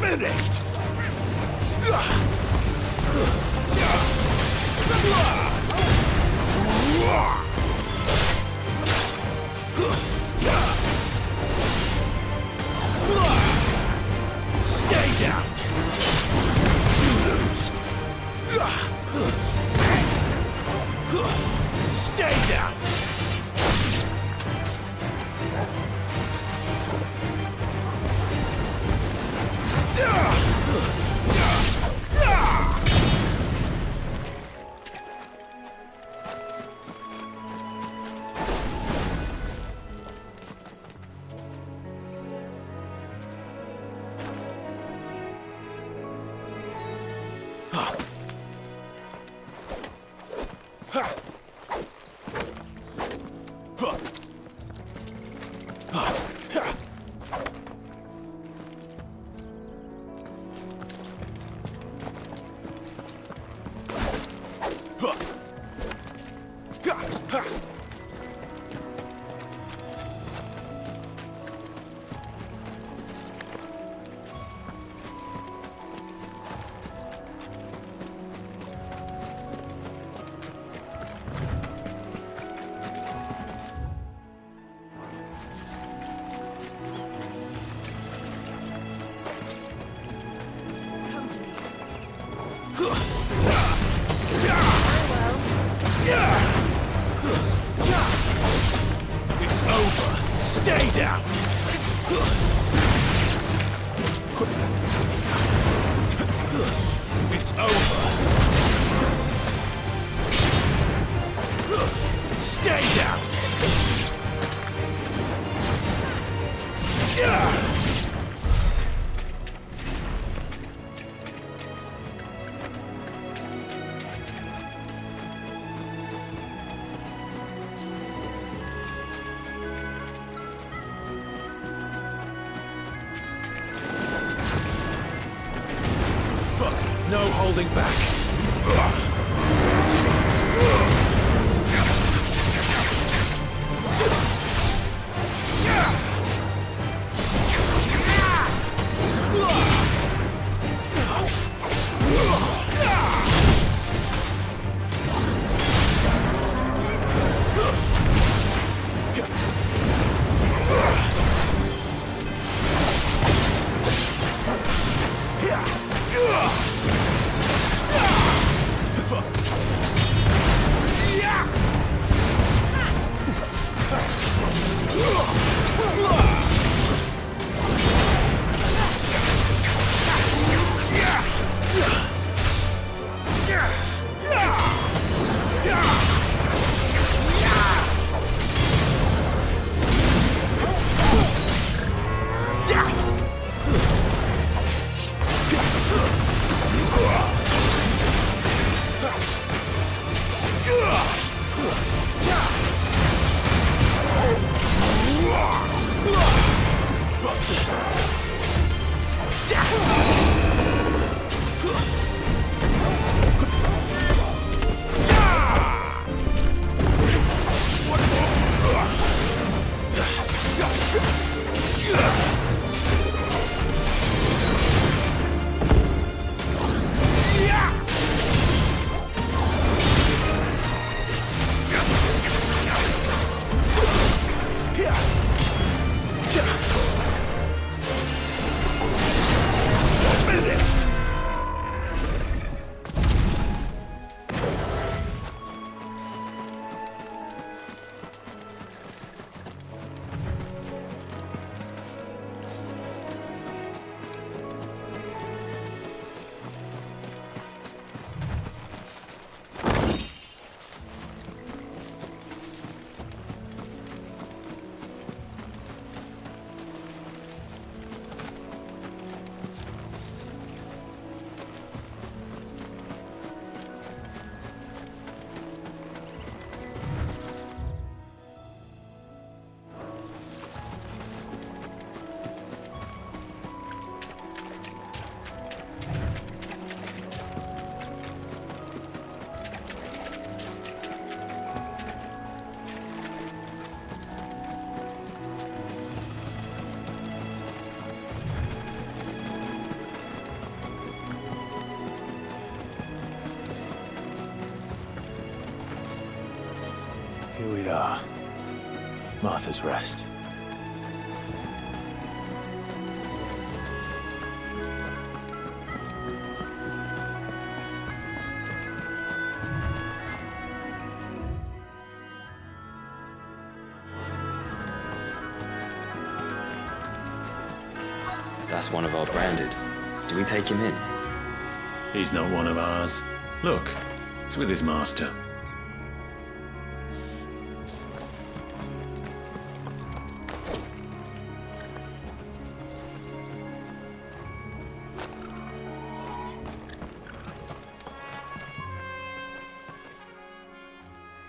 Finished! Stay down! You lose! Stay down! No holding back. Here we are. Martha's Rest. That's one of our branded. Do we take him in? He's not one of ours. Look, he's with his master.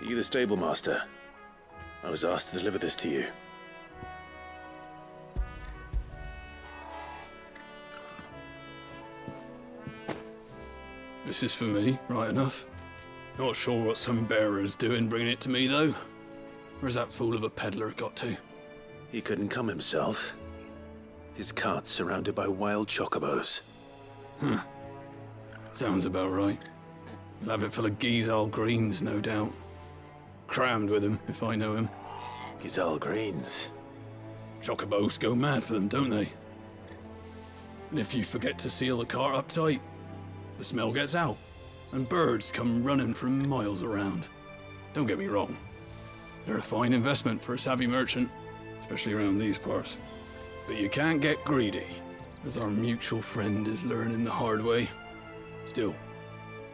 Are you the stable master? I was asked to deliver this to you. This is for me, right enough. Not sure what some bearer's doing bringing it to me, though. Where's that fool of a peddler got to? He couldn't come himself. His cart's surrounded by wild chocobos. Huh. Sounds about right. He'll have it full of Gizal greens, no doubt. Crammed with him, if I know him. Gizal greens? Chocobos go mad for them, don't they? And if you forget to seal the cart up tight, the smell gets out, and birds come running from miles around. Don't get me wrong. They're a fine investment for a savvy merchant, especially around these parts. But you can't get greedy, as our mutual friend is learning the hard way. Still,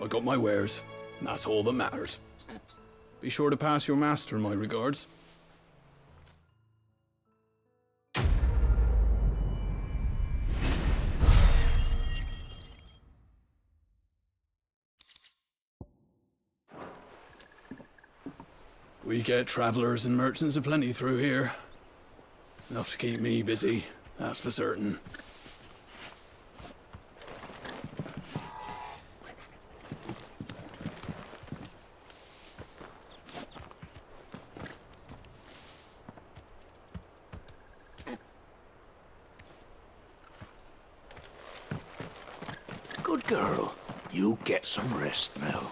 I got my wares, and that's all that matters. Be sure to pass your master my regards. We get travelers and merchants aplenty through here. Enough to keep me busy, that's for certain. Girl, you get some rest now.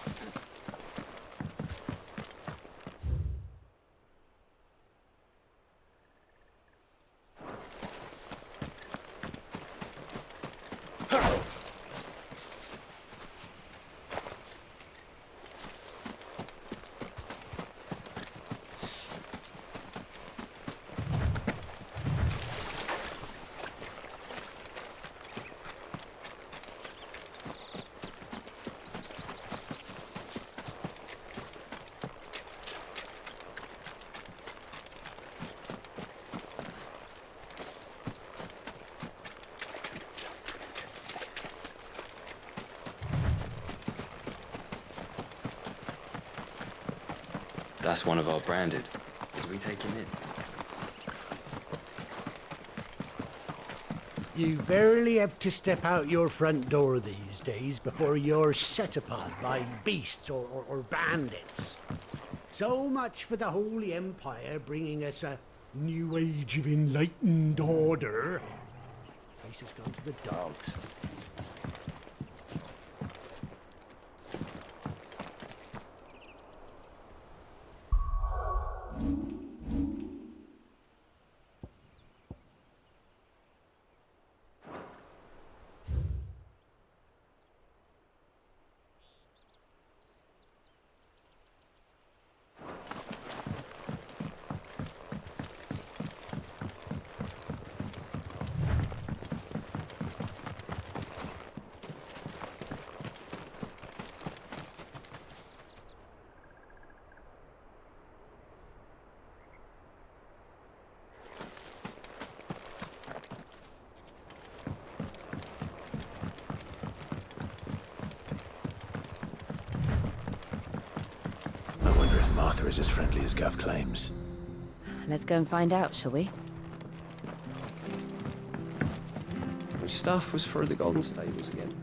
That's one of our branded. Do we take him in? You barely have to step out your front door these days before you're set upon by beasts or bandits. So much for the Holy Empire bringing us a new age of enlightened order. The place has gone to the dogs. Martha is as friendly as Gav claims. Let's go and find out, shall we? Which stuff was for the Golden Stables again?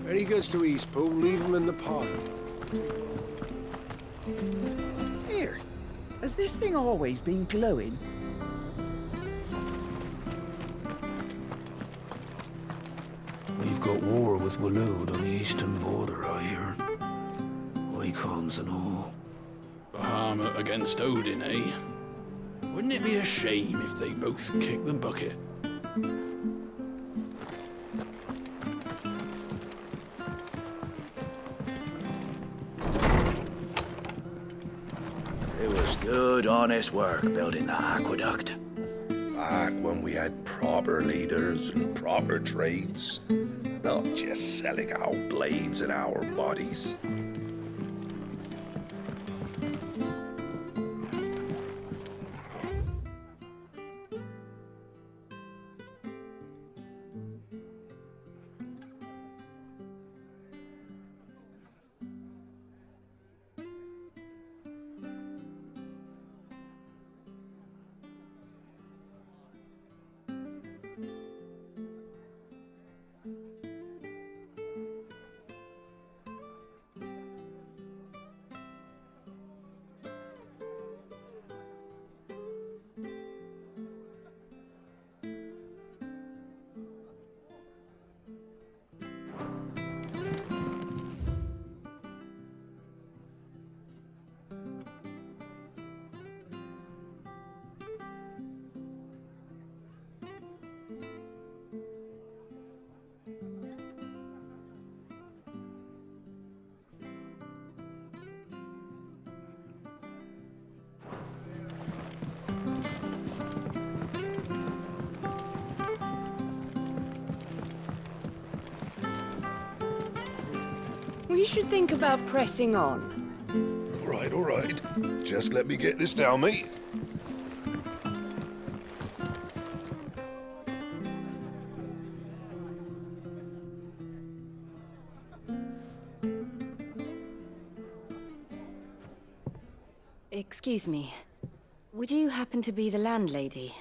When he goes to Eastpool, leave him in the pot. Here, has this thing always been glowing? We've got war with Waloed on the eastern border, I hear. Icons and all. Bahamut against Odin, eh? Wouldn't it be a shame if they both kicked the bucket? It was good, honest work building the aqueduct. Back when we had proper leaders and proper trades. Not just selling our blades and our bodies. We should think about pressing on. All right. Just let me get this down, mate. Excuse me. Would you happen to be the landlady?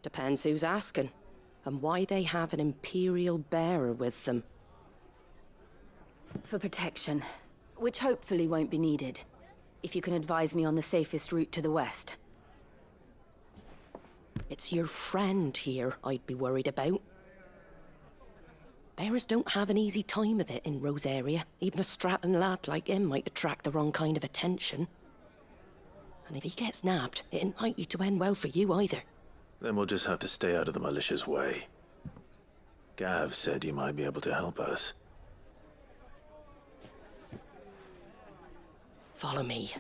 Depends who's asking, and why they have an Imperial bearer with them. For protection. which hopefully won't be needed. If you can advise me on the safest route to the west. It's your friend here I'd be worried about. Bearers don't have an easy time of it in Rose area. Even a Stratton lad like him might attract the wrong kind of attention. And if he gets nabbed, it ain't likely to end well for you either. Then we'll just have to stay out of the malicious way. Gav said you might be able to help us. Follow me.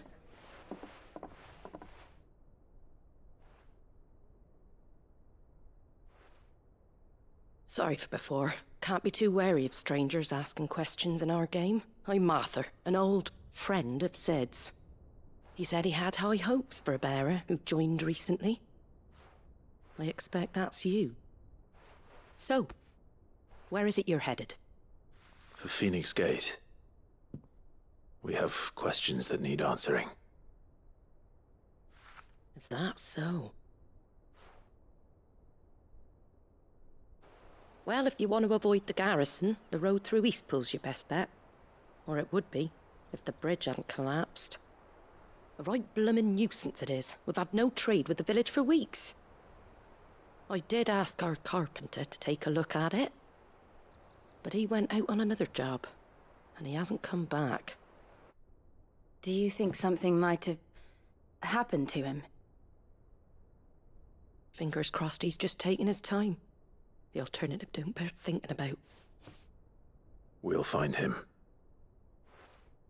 Sorry for before. Can't be too wary of strangers asking questions in our game. I'm Martha, an old friend of Sid's. He said he had high hopes for a bearer who joined recently. I expect that's you. So, where is it you're headed? For Phoenix Gate. We have questions that need answering. Is that so? Well, if you want to avoid the garrison, the road through Eastpool's your best bet. Or it would be, if the bridge hadn't collapsed. A right bloomin' nuisance it is. We've had no trade with the village for weeks. I did ask our carpenter to take a look at it. But he went out on another job, and he hasn't come back. Do you think something might have happened to him? Fingers crossed he's just taking his time. The alternative don't bear thinking about. We'll find him.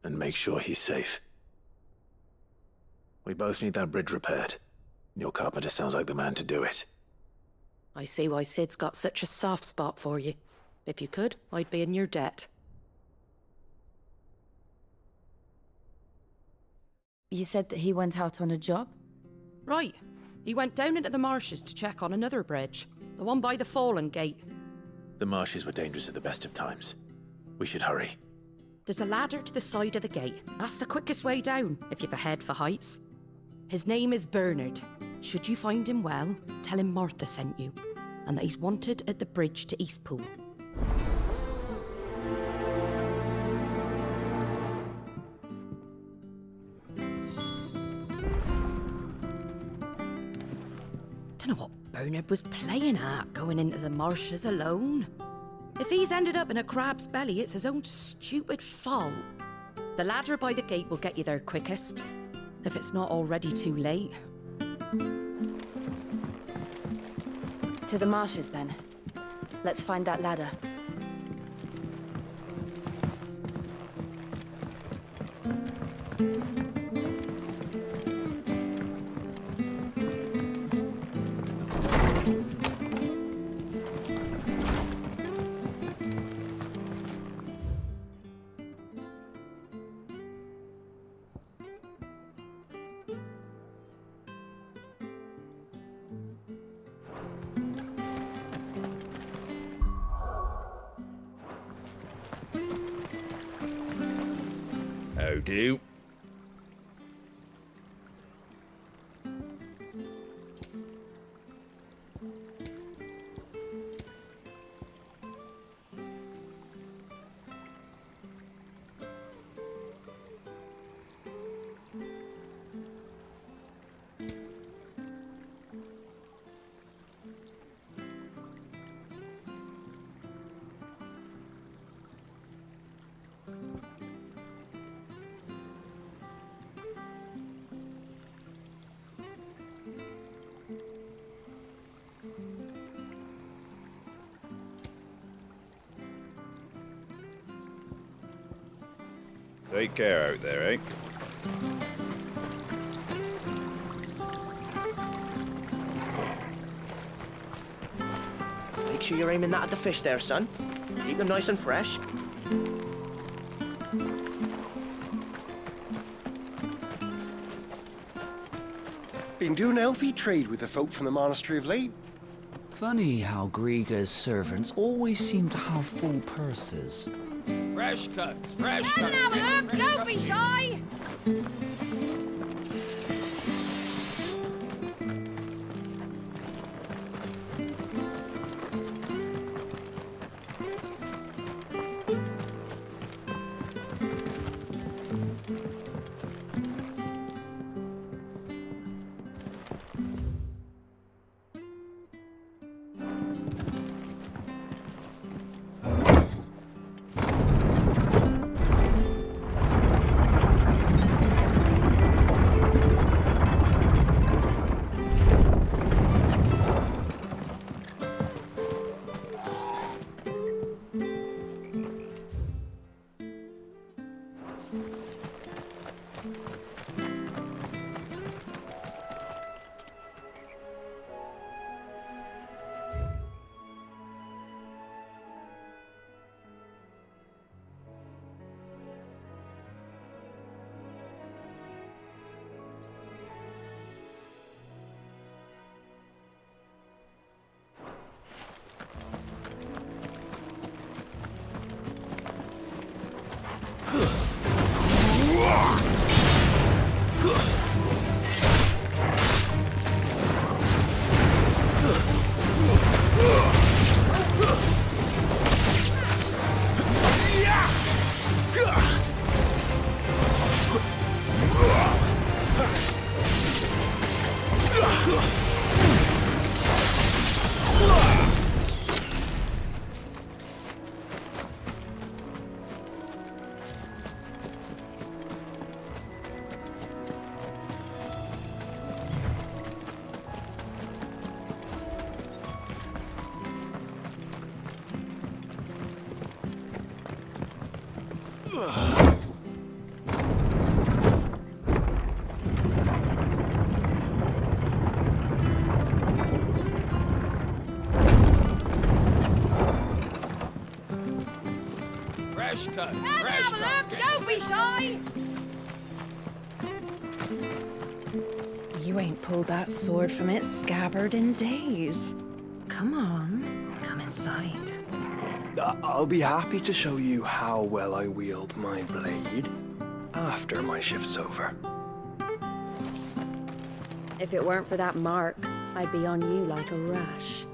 And make sure he's safe. We both need that bridge repaired. Your carpenter sounds like the man to do it. I see why Sid's got such a soft spot for you. If you could, I'd be in your debt. You said that he went out on a job? Right. He went down into the marshes to check on another bridge. The one by the Fallen Gate. The marshes were dangerous at the best of times. We should hurry. There's a ladder to the side of the gate. That's the quickest way down, if you've a head for heights. His name is Bernard. Should you find him well, tell him Martha sent you, and that he's wanted at the bridge to Eastpool. Dunno what Bernard was playing at, going into the marshes alone. If he's ended up in a crab's belly, it's his own stupid fault. The ladder by the gate will get you there quickest, if it's not already too late. To the marshes, then. Let's find that ladder. How do? Take care out there, eh? Make sure you're aiming that at the fish there, son. Keep them nice and fresh. Been doing elfie trade with the folk from the monastery of late. Funny how Griga's servants always seem to have full purses. Fresh cuts, fresh Come cuts. and have a look, don't be shy! Fresh cut. Come Fresh have a cut. look, don't be shy! You ain't pulled that sword from its scabbard in days. Come on, come inside. I'll be happy to show you how well I wield my blade after my shift's over. If it weren't for that mark, I'd be on you like a rash.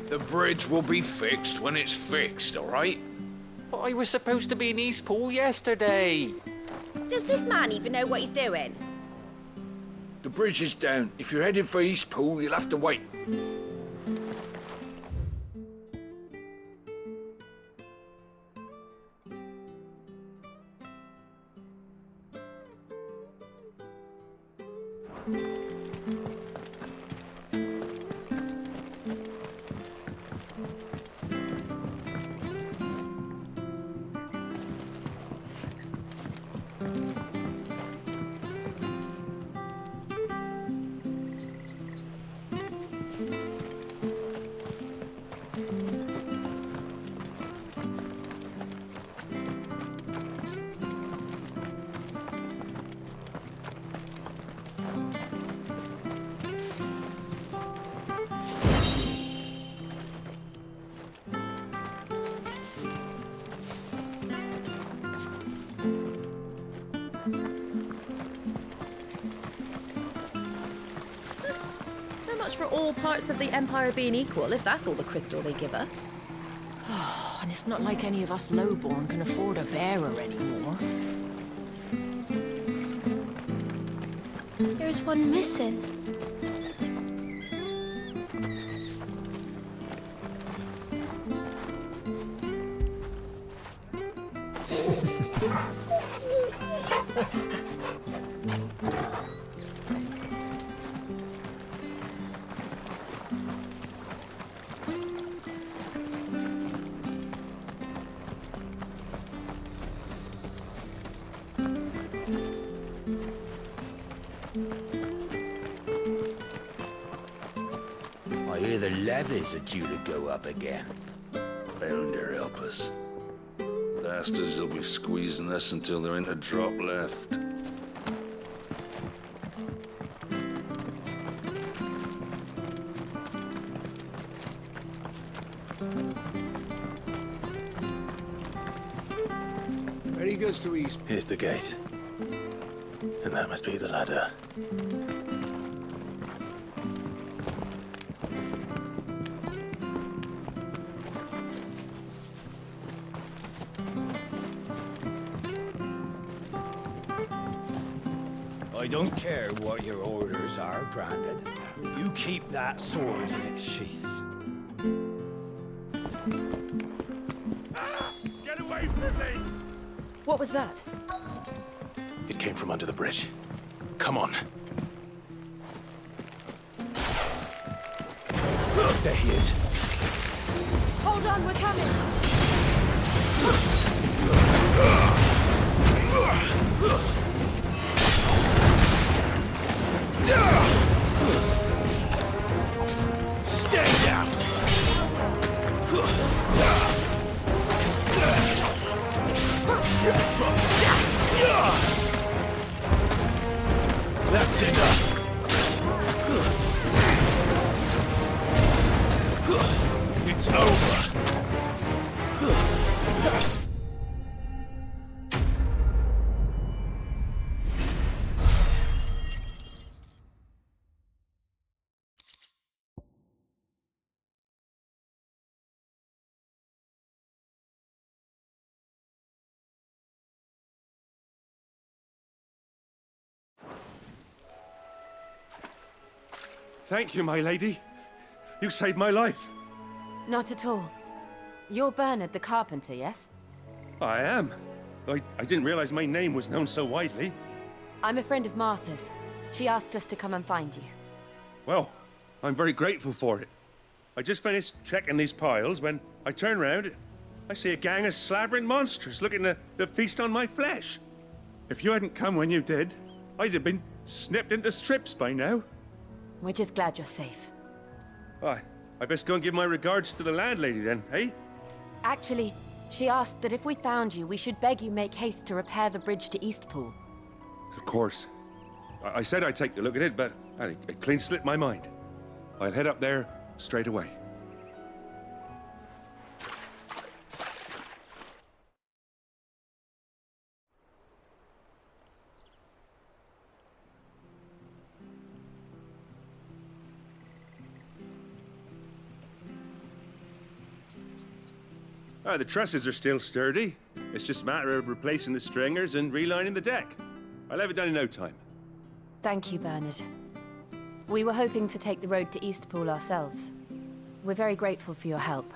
The bridge will be fixed when it's fixed, all right? But I was supposed to be in Eastpool yesterday. Does this man even know what he's doing? The bridge is down. If you're heading for Eastpool, you'll have to wait. So much for all parts of the Empire being equal, if that's all the crystal they give us. Oh, and it's not like any of us lowborn can afford a bearer anymore. There's one missing. I hear the levies are due to go up again. Found her help us. Bastards will be squeezing us until there ain't a drop left. Ready goes to East. Here's the gate. And that must be the ladder. I don't care what your orders are, Branded. You keep that sword in its sheath. Get away from me! What was that? It came from under the bridge. Come on. There he is. Hold on, we're coming. Stay down! That's enough. It's over. Thank you, my lady. You saved my life. Not at all. You're Bernard the carpenter, yes? I am. I didn't realize my name was known so widely. I'm a friend of Martha's. She asked us to come and find you. Well, I'm very grateful for it. I just finished checking these piles when I turn round. I see a gang of slavering monsters looking to feast on my flesh. If you hadn't come when you did, I'd have been snipped into strips by now. We're just glad you're safe. I best go and give my regards to the landlady then, eh? Actually, she asked that if we found you, we should beg you make haste to repair the bridge to Eastpool. Of course. I said I'd take a look at it, but it clean slipped my mind. I'll head up there straight away. The trusses are still sturdy. It's just a matter of replacing the stringers and relining the deck. I'll have it done in no time. Thank you, Bernard. We were hoping to take the road to Eastpool ourselves. We're very grateful for your help.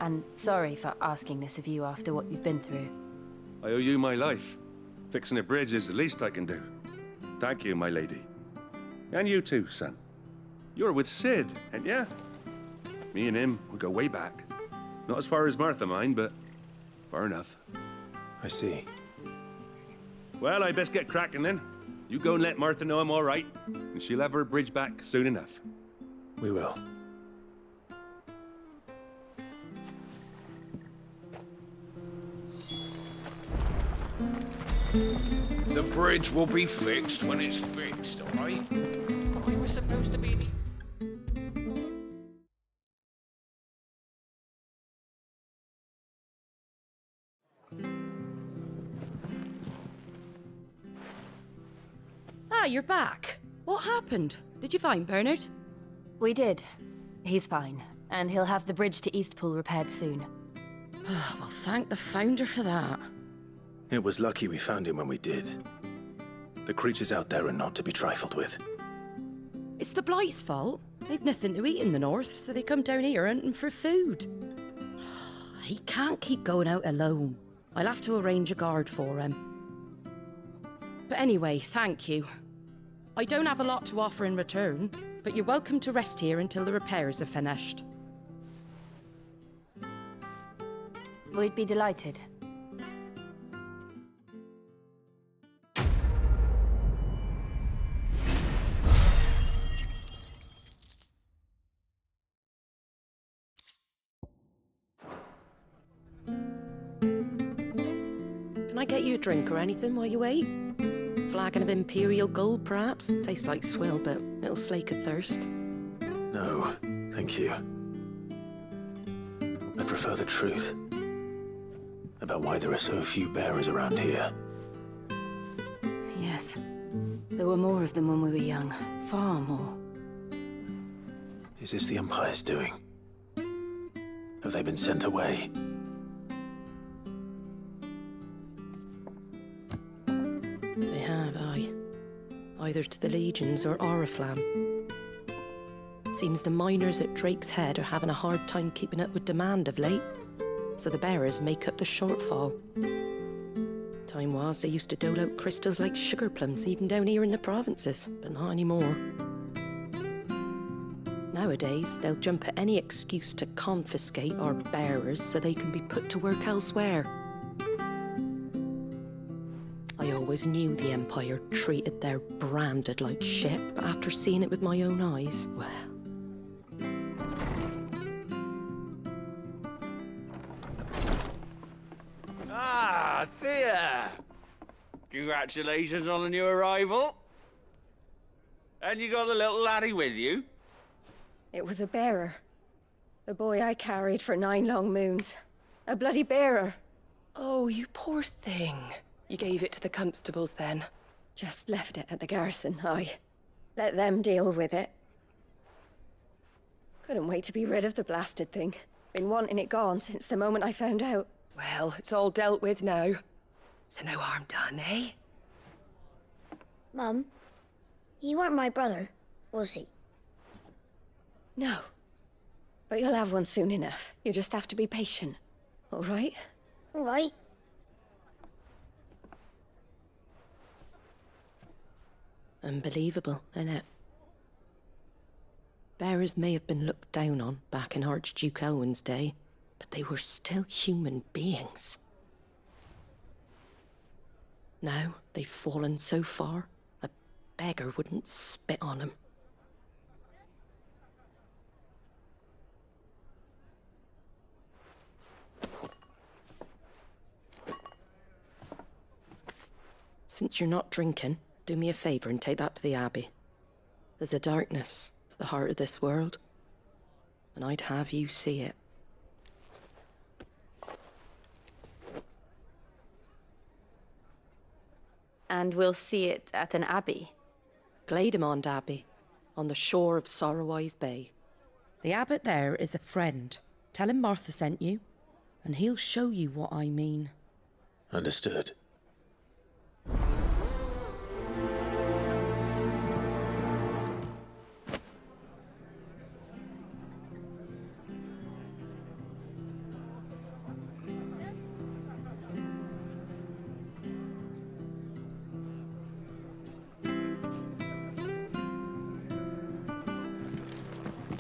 And sorry for asking this of you after what you've been through. I owe you my life. Fixing a bridge is the least I can do. Thank you, my lady. And you too, son. You're with Sid, ain't ya? Me and him, we go way back. Not as far as Martha, mind, but far enough. I see. Well, I best get cracking then. You go and let Martha know I'm all right, and she'll have her bridge back soon enough. We will. The bridge will be fixed when it's fixed, all right? We were supposed to be... Ah, you're back. What happened? Did you find Bernard? We did. He's fine, and he'll have the bridge to Eastpool repaired soon. Well, thank the Founder for that. It was lucky we found him when we did. The creatures out there are not to be trifled with. It's the Blight's fault. They've nothing to eat in the north, so they come down here hunting for food. He can't keep going out alone. I'll have to arrange a guard for him. But anyway, thank you. I don't have a lot to offer in return, but you're welcome to rest here until the repairs are finished. We'd be delighted. Can I get you a drink or anything while you wait? Flagon of Imperial Gold, perhaps? Tastes like swill, but it'll slake a thirst. No, thank you. I prefer the truth about why there are so few bearers around here. Yes. There were more of them when we were young. Far more. Is this the Empire's doing? Have they been sent away? They have, aye. Either to the Legions or Oriflamme. Seems the miners at Drake's Head are having a hard time keeping up with demand of late, so the bearers make up the shortfall. Time was they used to dole out crystals like sugar plums even down here in the provinces, but not anymore. Nowadays, they'll jump at any excuse to confiscate our bearers so they can be put to work elsewhere. I always knew the Empire treated their branded like shit, but after seeing it with my own eyes, well... Ah, Thea! Congratulations on the new arrival. And you got the little laddie with you? It was a bearer. The boy I carried for 9 long moons. A bloody bearer. Oh, you poor thing. You gave it to the constables then? Just left it at the garrison, aye. Let them deal with it. Couldn't wait to be rid of the blasted thing. Been wanting it gone since the moment I found out. Well, it's all dealt with now. So no harm done, eh? Mum, he weren't my brother, was he? No. But you'll have one soon enough. You just have to be patient. All right? All right. Unbelievable, innit? Bearers may have been looked down on back in Archduke Elwin's day, but they were still human beings. Now they've fallen so far, a beggar wouldn't spit on them. Since you're not drinking, do me a favour and take that to the Abbey. There's a darkness at the heart of this world, and I'd have you see it. And we'll see it at an abbey? Glaidemond Abbey, on the shore of Sorrowwise Bay. The abbot there is a friend. Tell him Martha sent you, and he'll show you what I mean. Understood.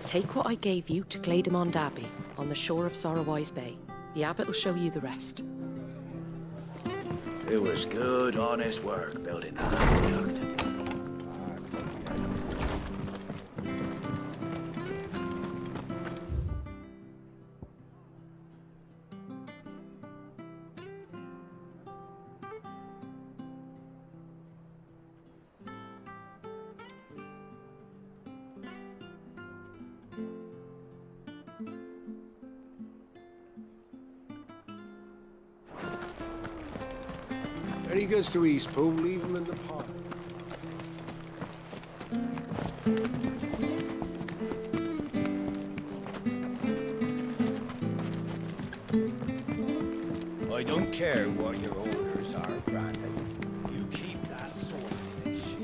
Take what I gave you to Glaidemond Abbey, on the shore of Sorrowwise Bay. The abbot will show you the rest. It was good, honest work building that aqueduct. When he goes to Eastpool, leave him in the pot. I don't care what your orders are, Brandon. You keep that sword in its sheath.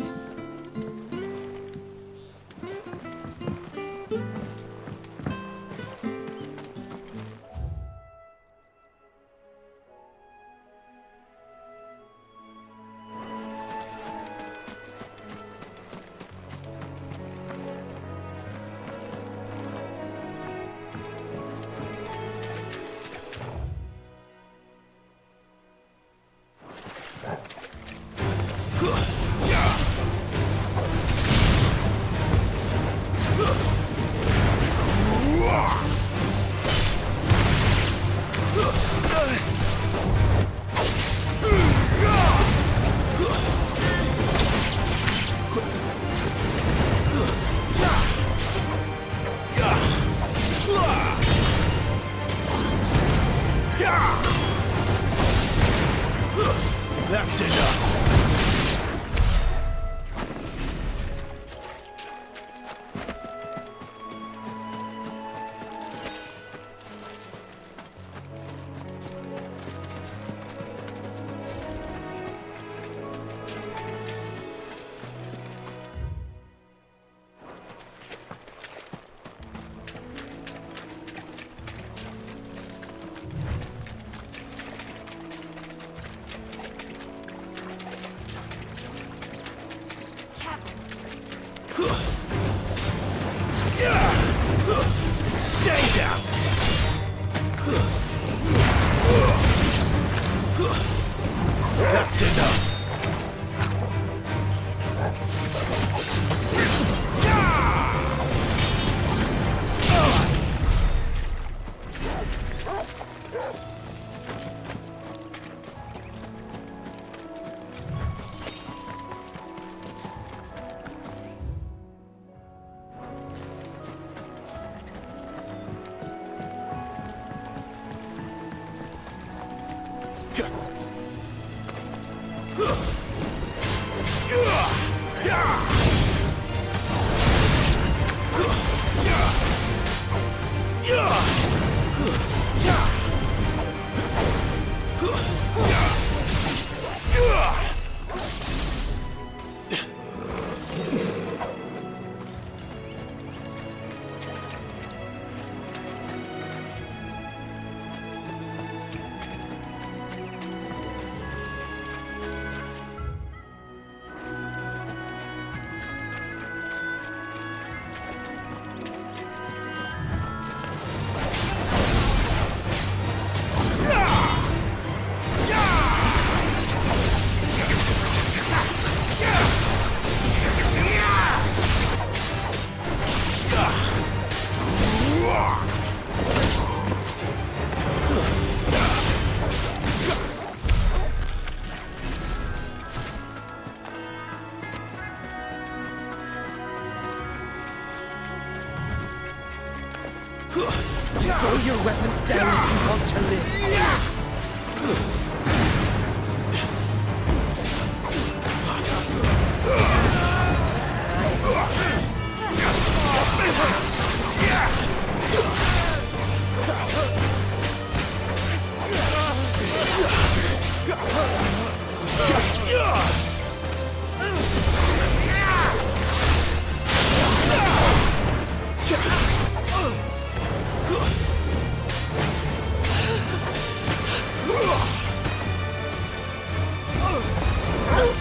Throw your weapons down if you want to live.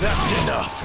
That's enough.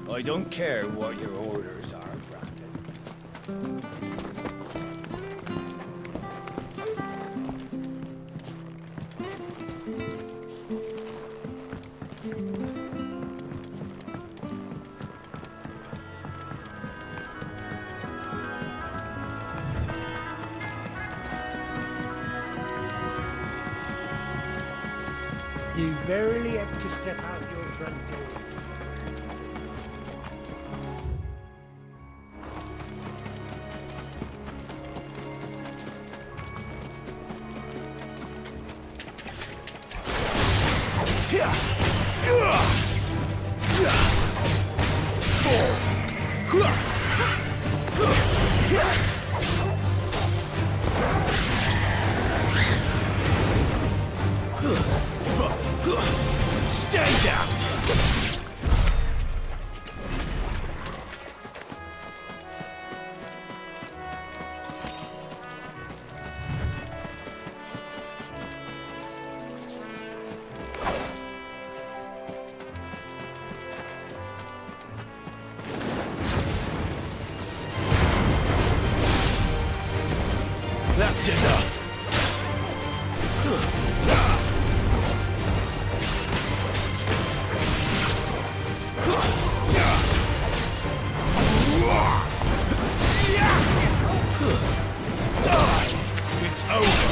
I don't care what your orders are, Brandon. You barely have to step out your front door. Stay down! That's enough! It's over!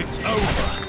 It's over.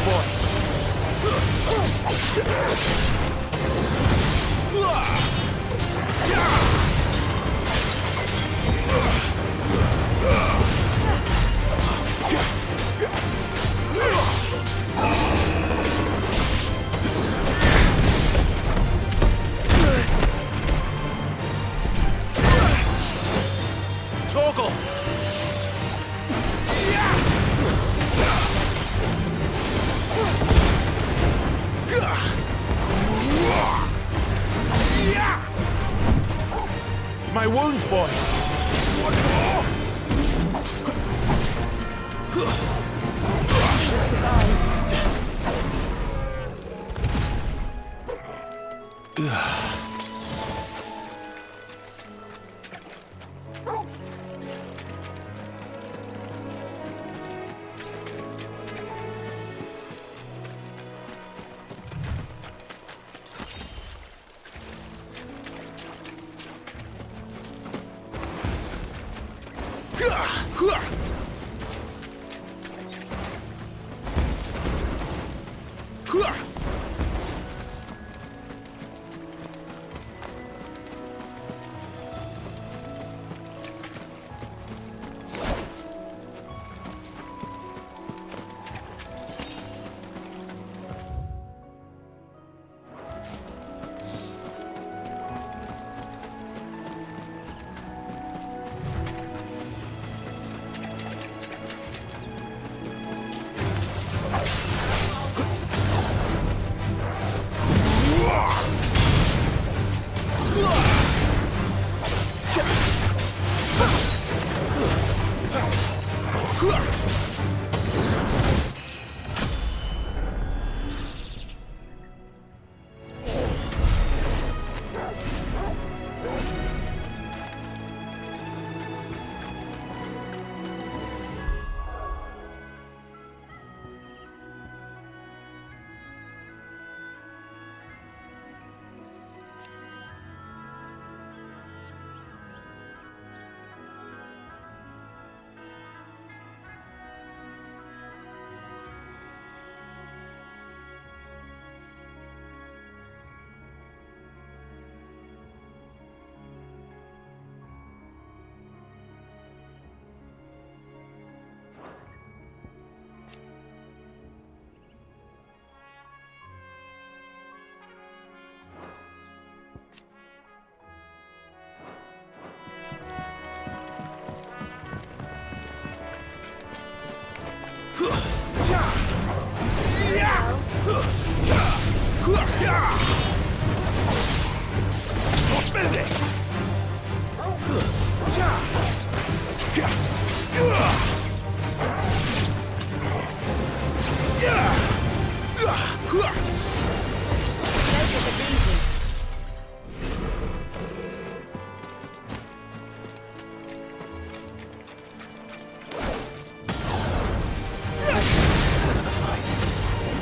boy! Toggle! My wounds, boy!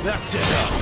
That's it.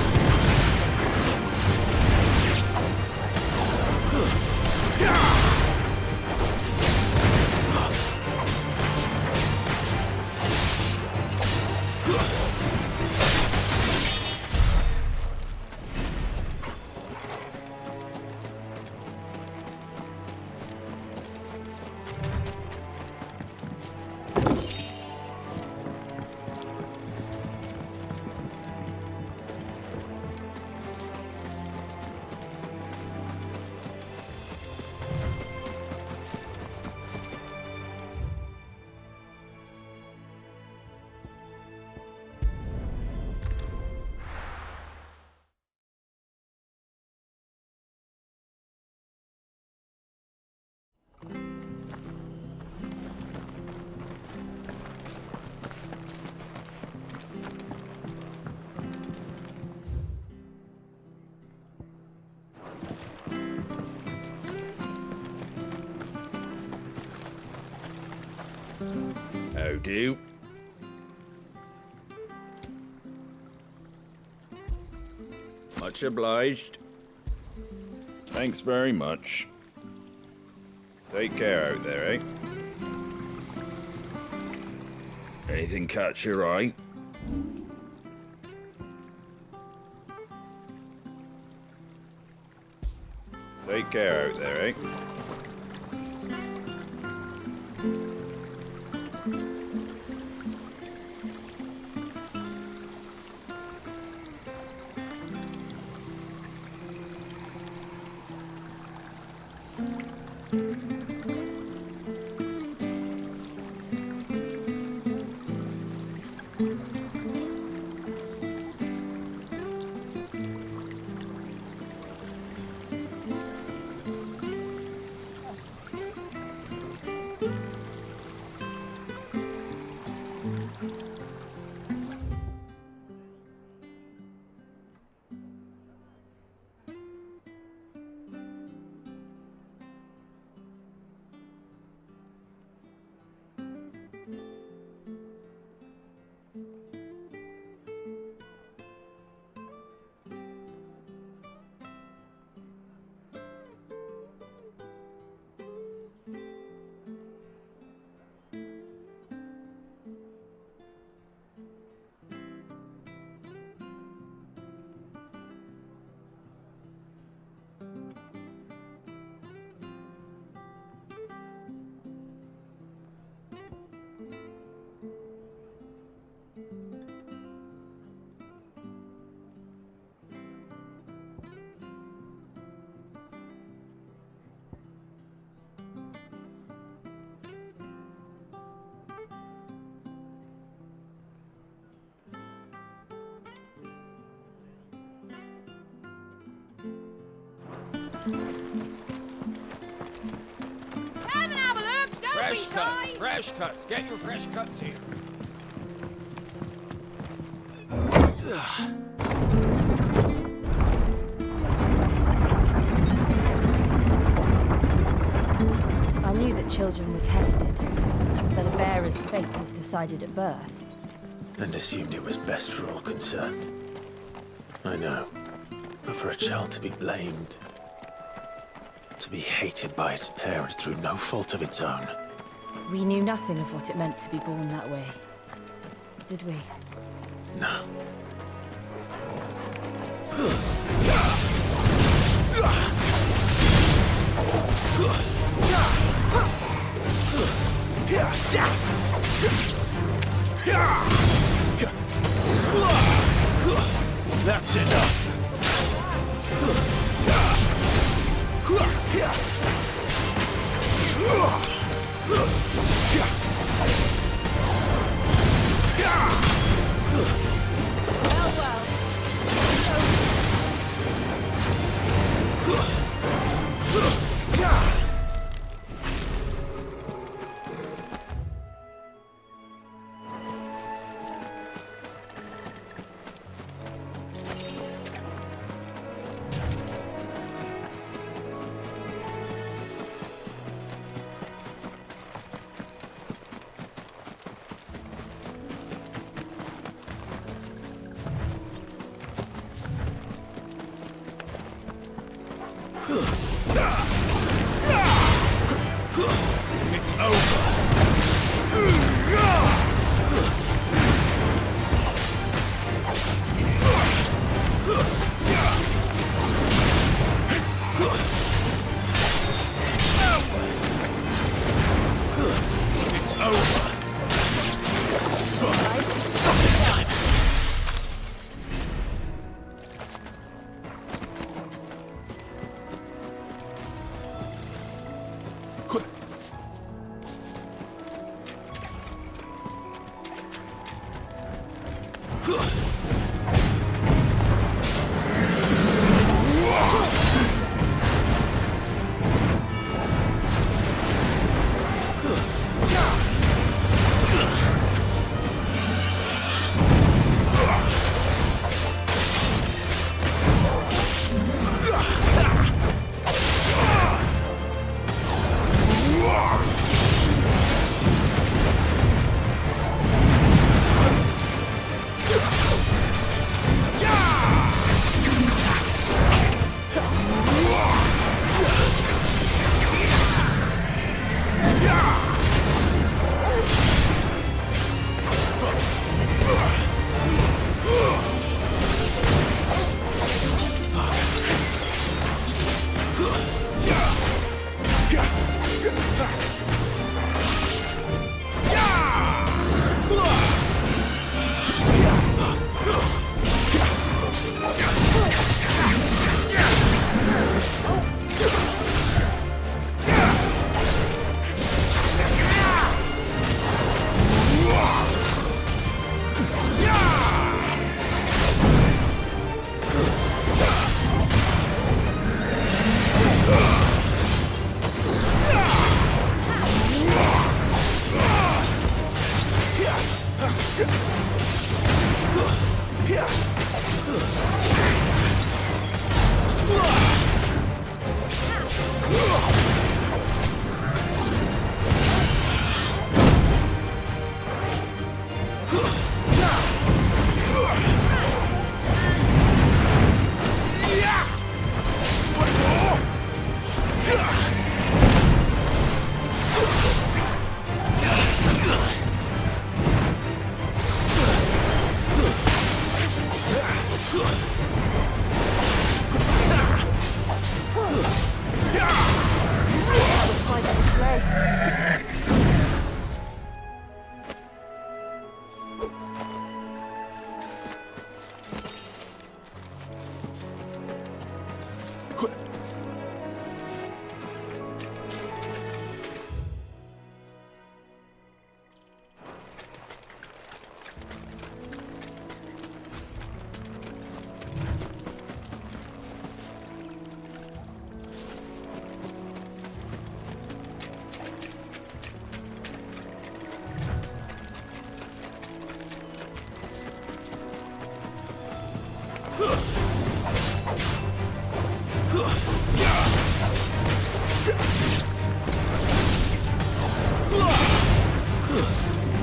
How do? Much obliged. Thanks very much. Take care out there, eh? Anything catch your eye? Take care out there, eh? Come and have a look! Don't Fresh be cuts, shy! fresh cuts. Get your fresh cuts here. I knew that children were tested, that a bearer's fate was decided at birth. And assumed it was best for all concerned. I know. But for a child to be blamed, to be hated by its parents through no fault of its own. We knew nothing of what it meant to be born that way, did we? No. That's enough. It's over. It's over. Not this time.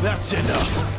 That's enough.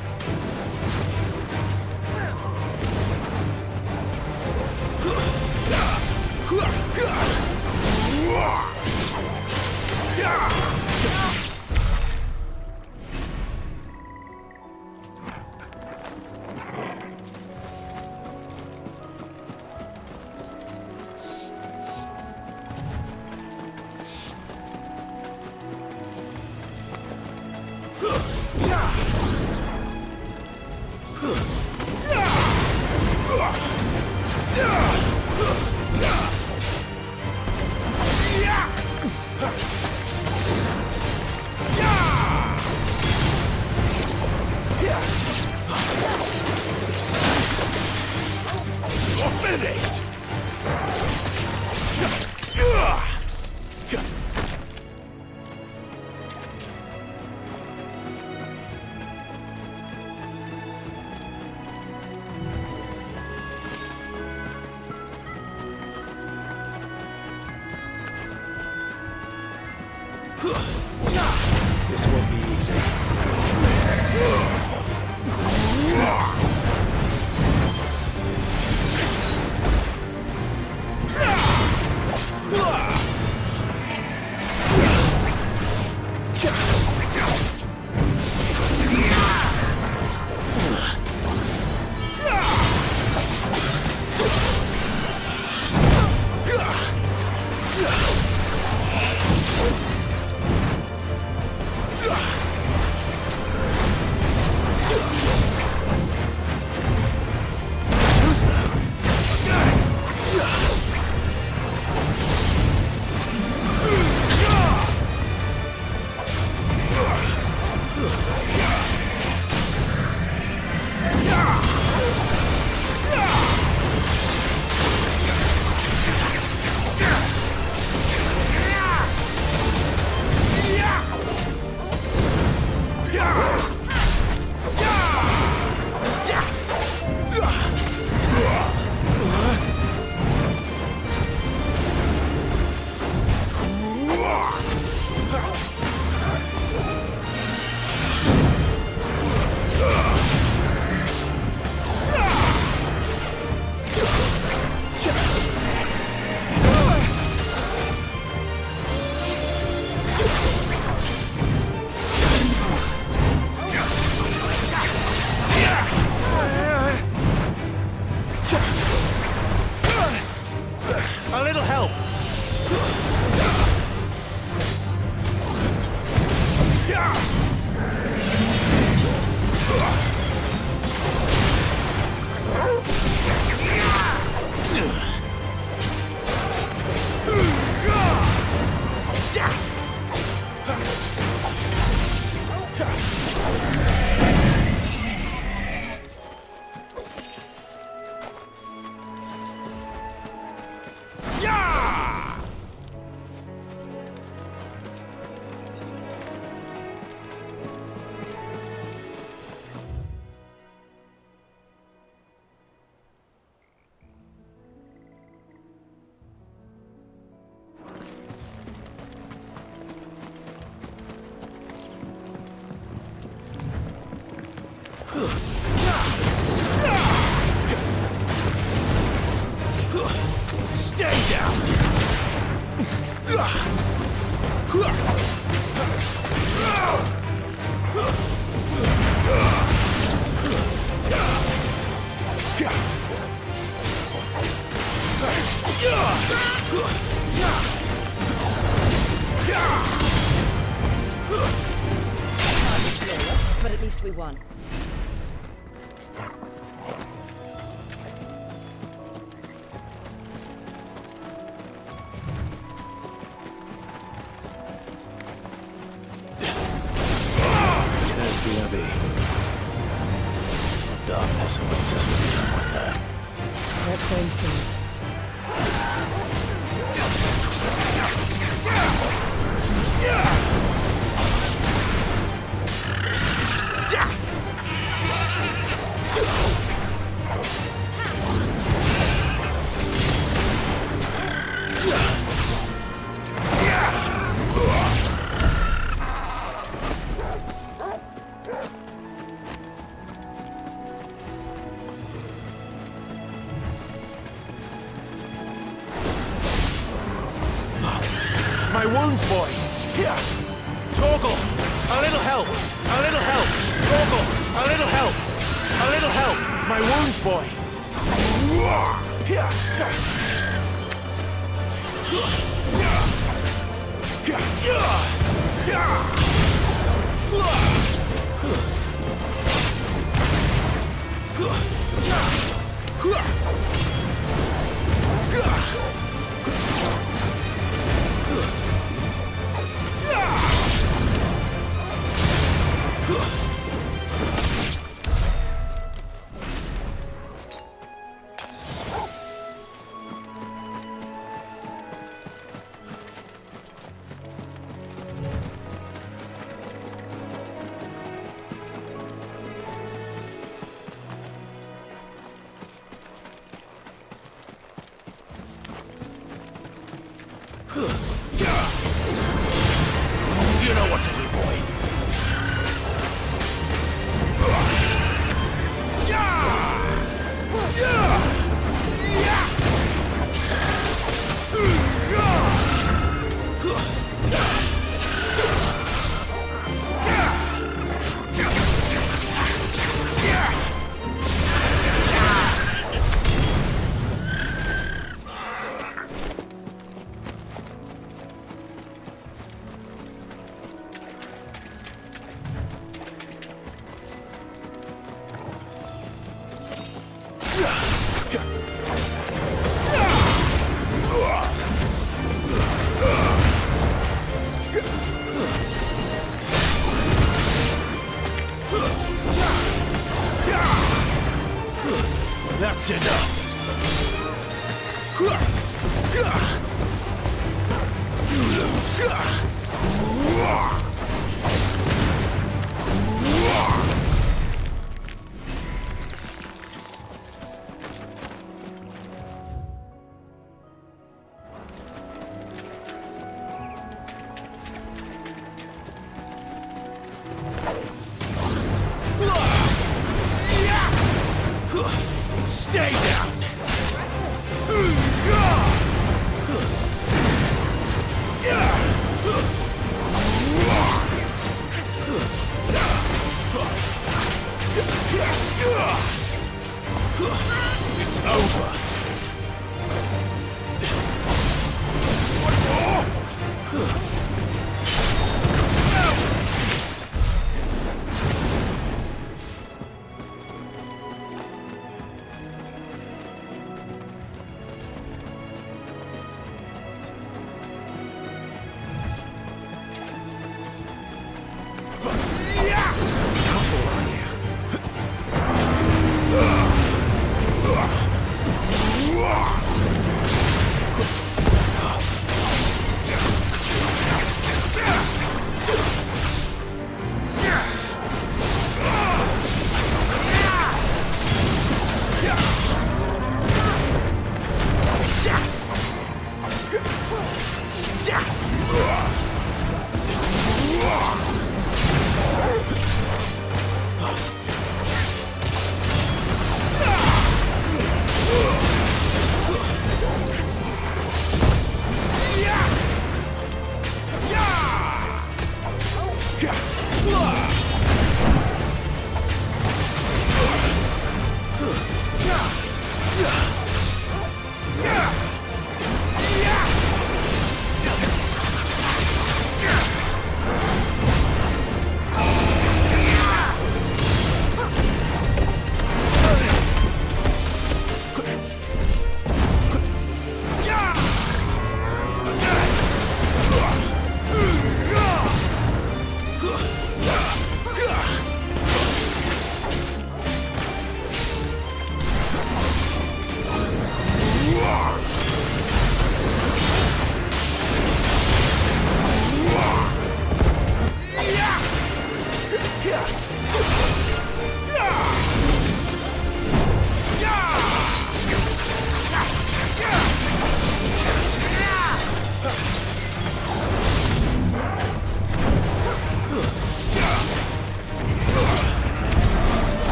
Stay down! But at least we won. There's the Abbey. Darkness awaits us when we come there. Let's go and see. My wounds, boy! Here! Torgal! A little help! A little help! Torgal! A little help! A little help! My wounds, boy! Here! You know what to do, boy. That's enough. You lose. Stay down!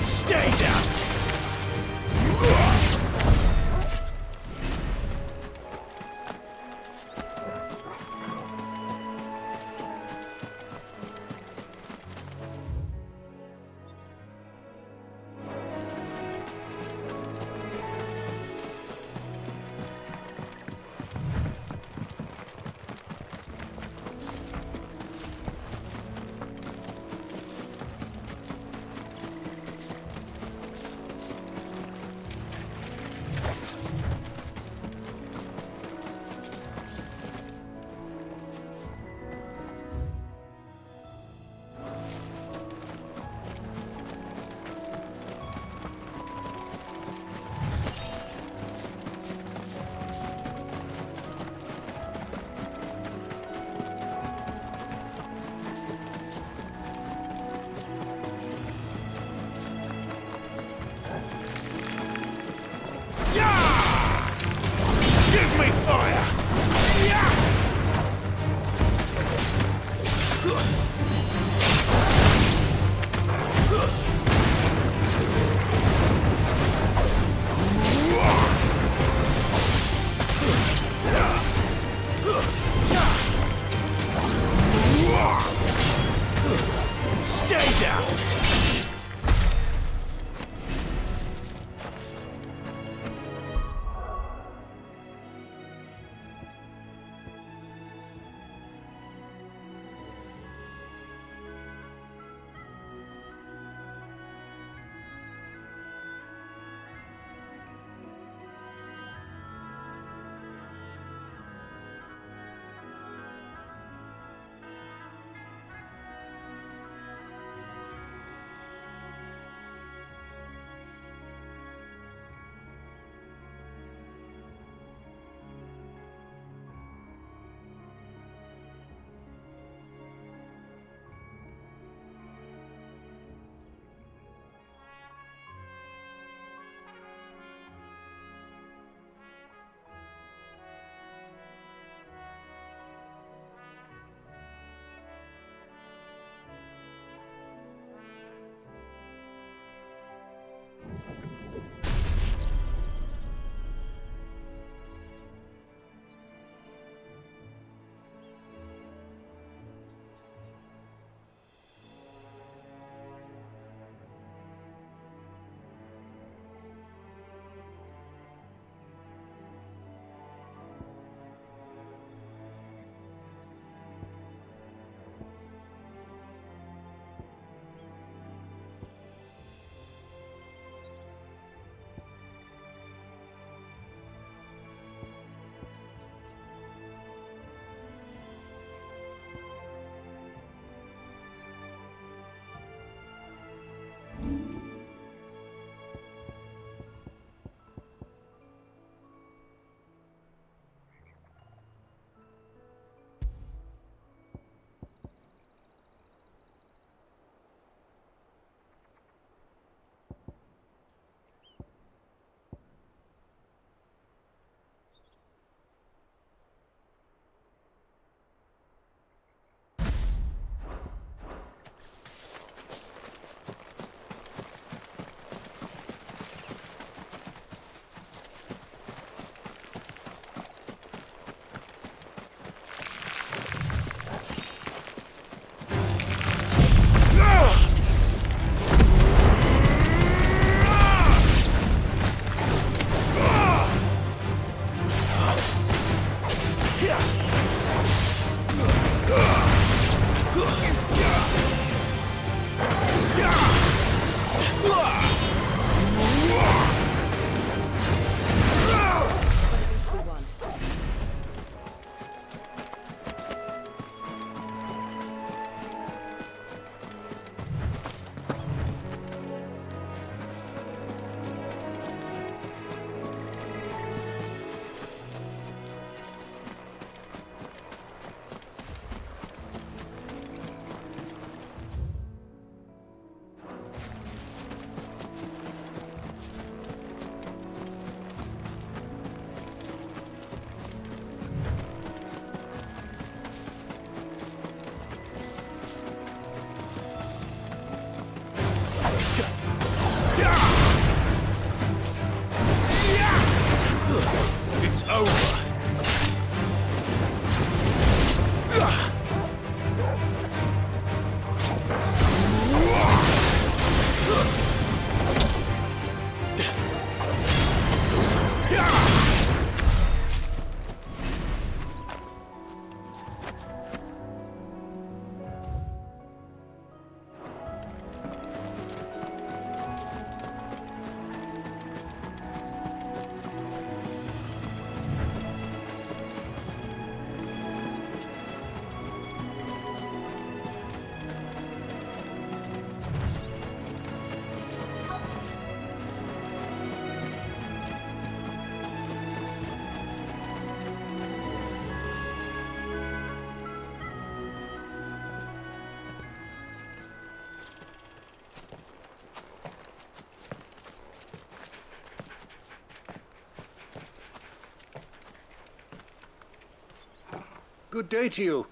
Stay down! It's over. Good day to you.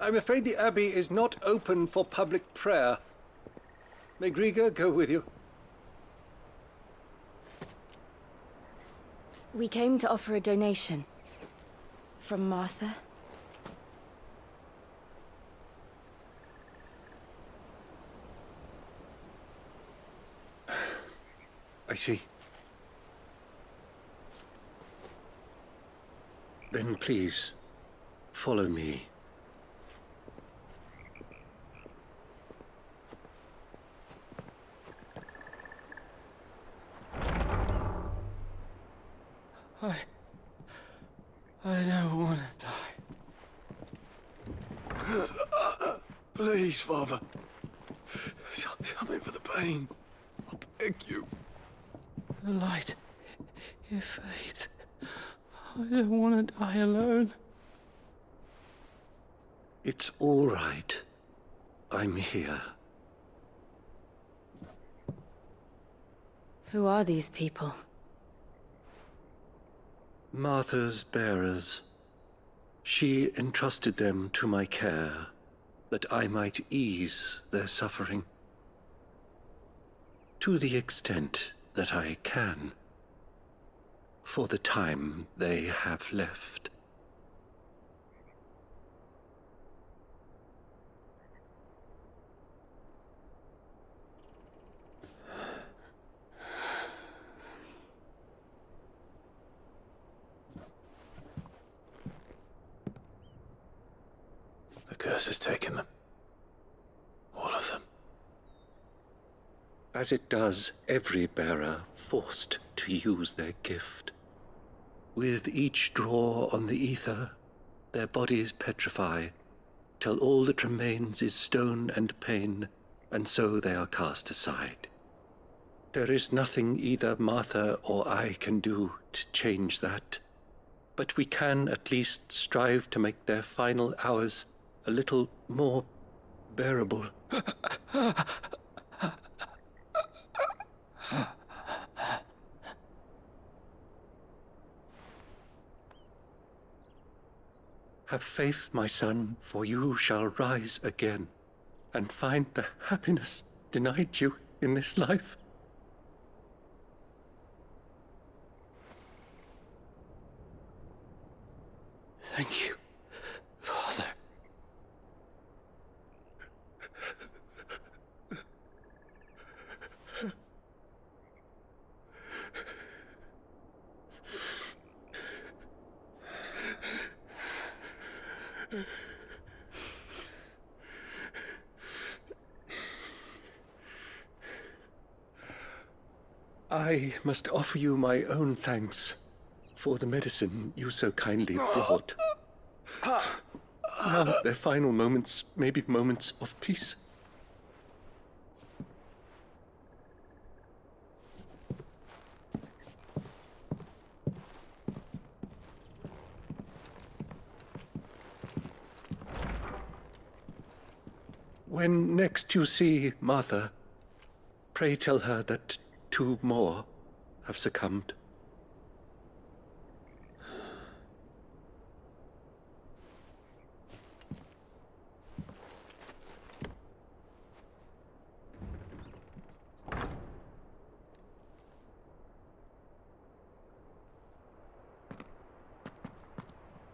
I'm afraid the Abbey is not open for public prayer. May Griga go with you? We came to offer a donation. From Martha. I see. Then please, follow me. I don't want to die. Please, Father. Show me for the pain. I beg you. The light, it fades. I don't want to die alone. It's all right. I'm here. Who are these people? Martha's bearers. She entrusted them to my care, that I might ease their suffering. To the extent that I can. For the time they have left. The curse has taken them. All of them. As it does every bearer forced to use their gift. With each draw on the ether, their bodies petrify, till all that remains is stone and pain, and so they are cast aside. There is nothing either Martha or I can do to change that, but we can at least strive to make their final hours a little more bearable. Have faith, my son, for you shall rise again, and find the happiness denied you in this life. Thank you, Father. I must offer you my own thanks for the medicine you so kindly brought. Now their final moments may be moments of peace. When next you see Martha, pray tell her that 2 more have succumbed.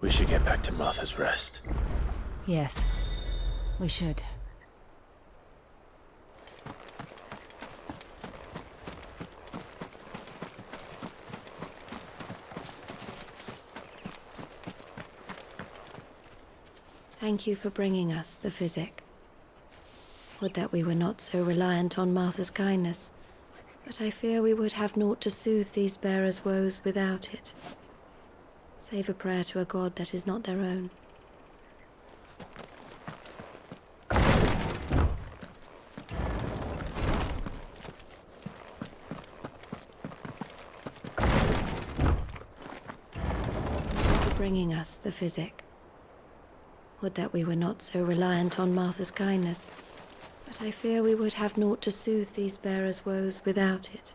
We should get back to Martha's Rest. Yes, we should. Thank you for bringing us the physic. Would that we were not so reliant on Martha's kindness, but I fear we would have naught to soothe these bearers' woes without it, save a prayer to a god that is not their own. For bringing us the physic. Would that we were not so reliant on Martha's kindness, but I fear we would have naught to soothe these bearers' woes without it,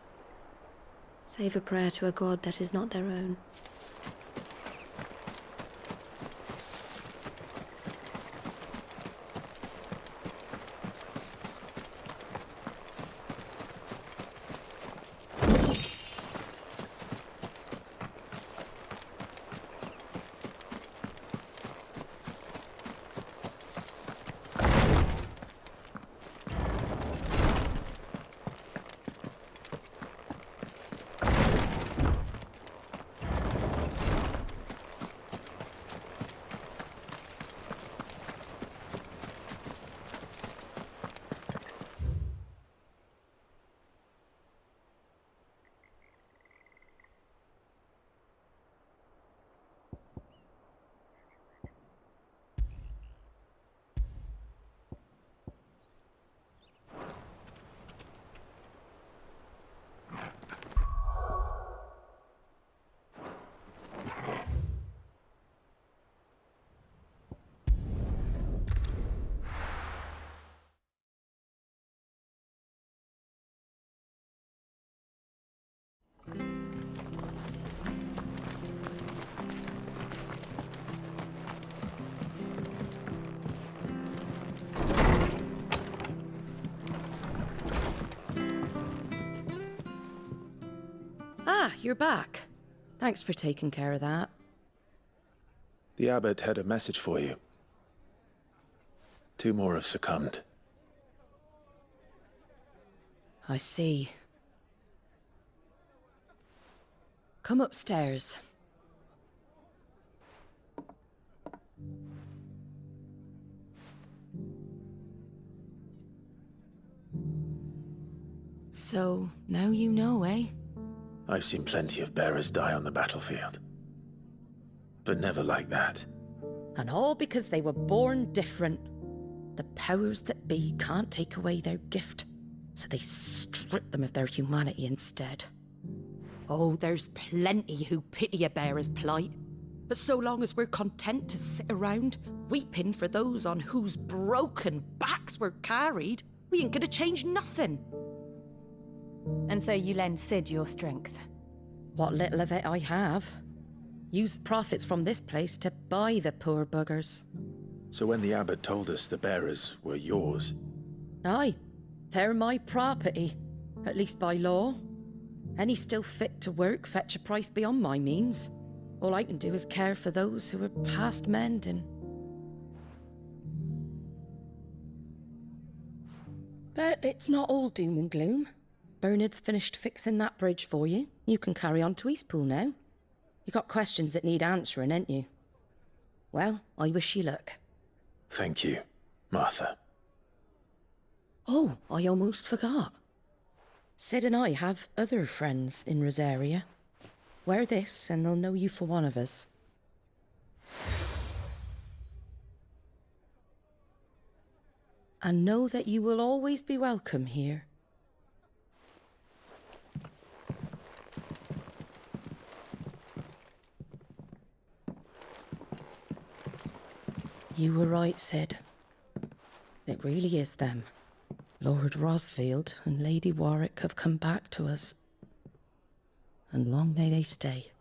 save a prayer to a god that is not their own. Ah, you're back. Thanks for taking care of that. The abbot had a message for you. 2 more have succumbed. I see. Come upstairs. So, now you know, eh? I've seen plenty of bearers die on the battlefield. But never like that. And all because they were born different. The powers that be can't take away their gift, so they strip them of their humanity instead. Oh, there's plenty who pity a bearer's plight. But so long as we're content to sit around, weeping for those on whose broken backs we're carried, we ain't gonna change nothing. And so you lend Sid your strength? What little of it I have. Used profits from this place to buy the poor buggers. So when the abbot told us the bearers were yours... Aye, they're my property, at least by law. Any still fit to work fetch a price beyond my means. All I can do is care for those who are past mending. But it's not all doom and gloom. Bernard's finished fixing that bridge for you. You can carry on to Eastpool now. You got questions that need answering, ain't you? Well, I wish you luck. Thank you, Martha. Oh, I almost forgot. Sid and I have other friends in Rosaria. Wear this and they'll know you for one of us. And know that you will always be welcome here. You were right, Sid. It really is them. Lord Rosfield and Lady Warwick have come back to us. And long may they stay.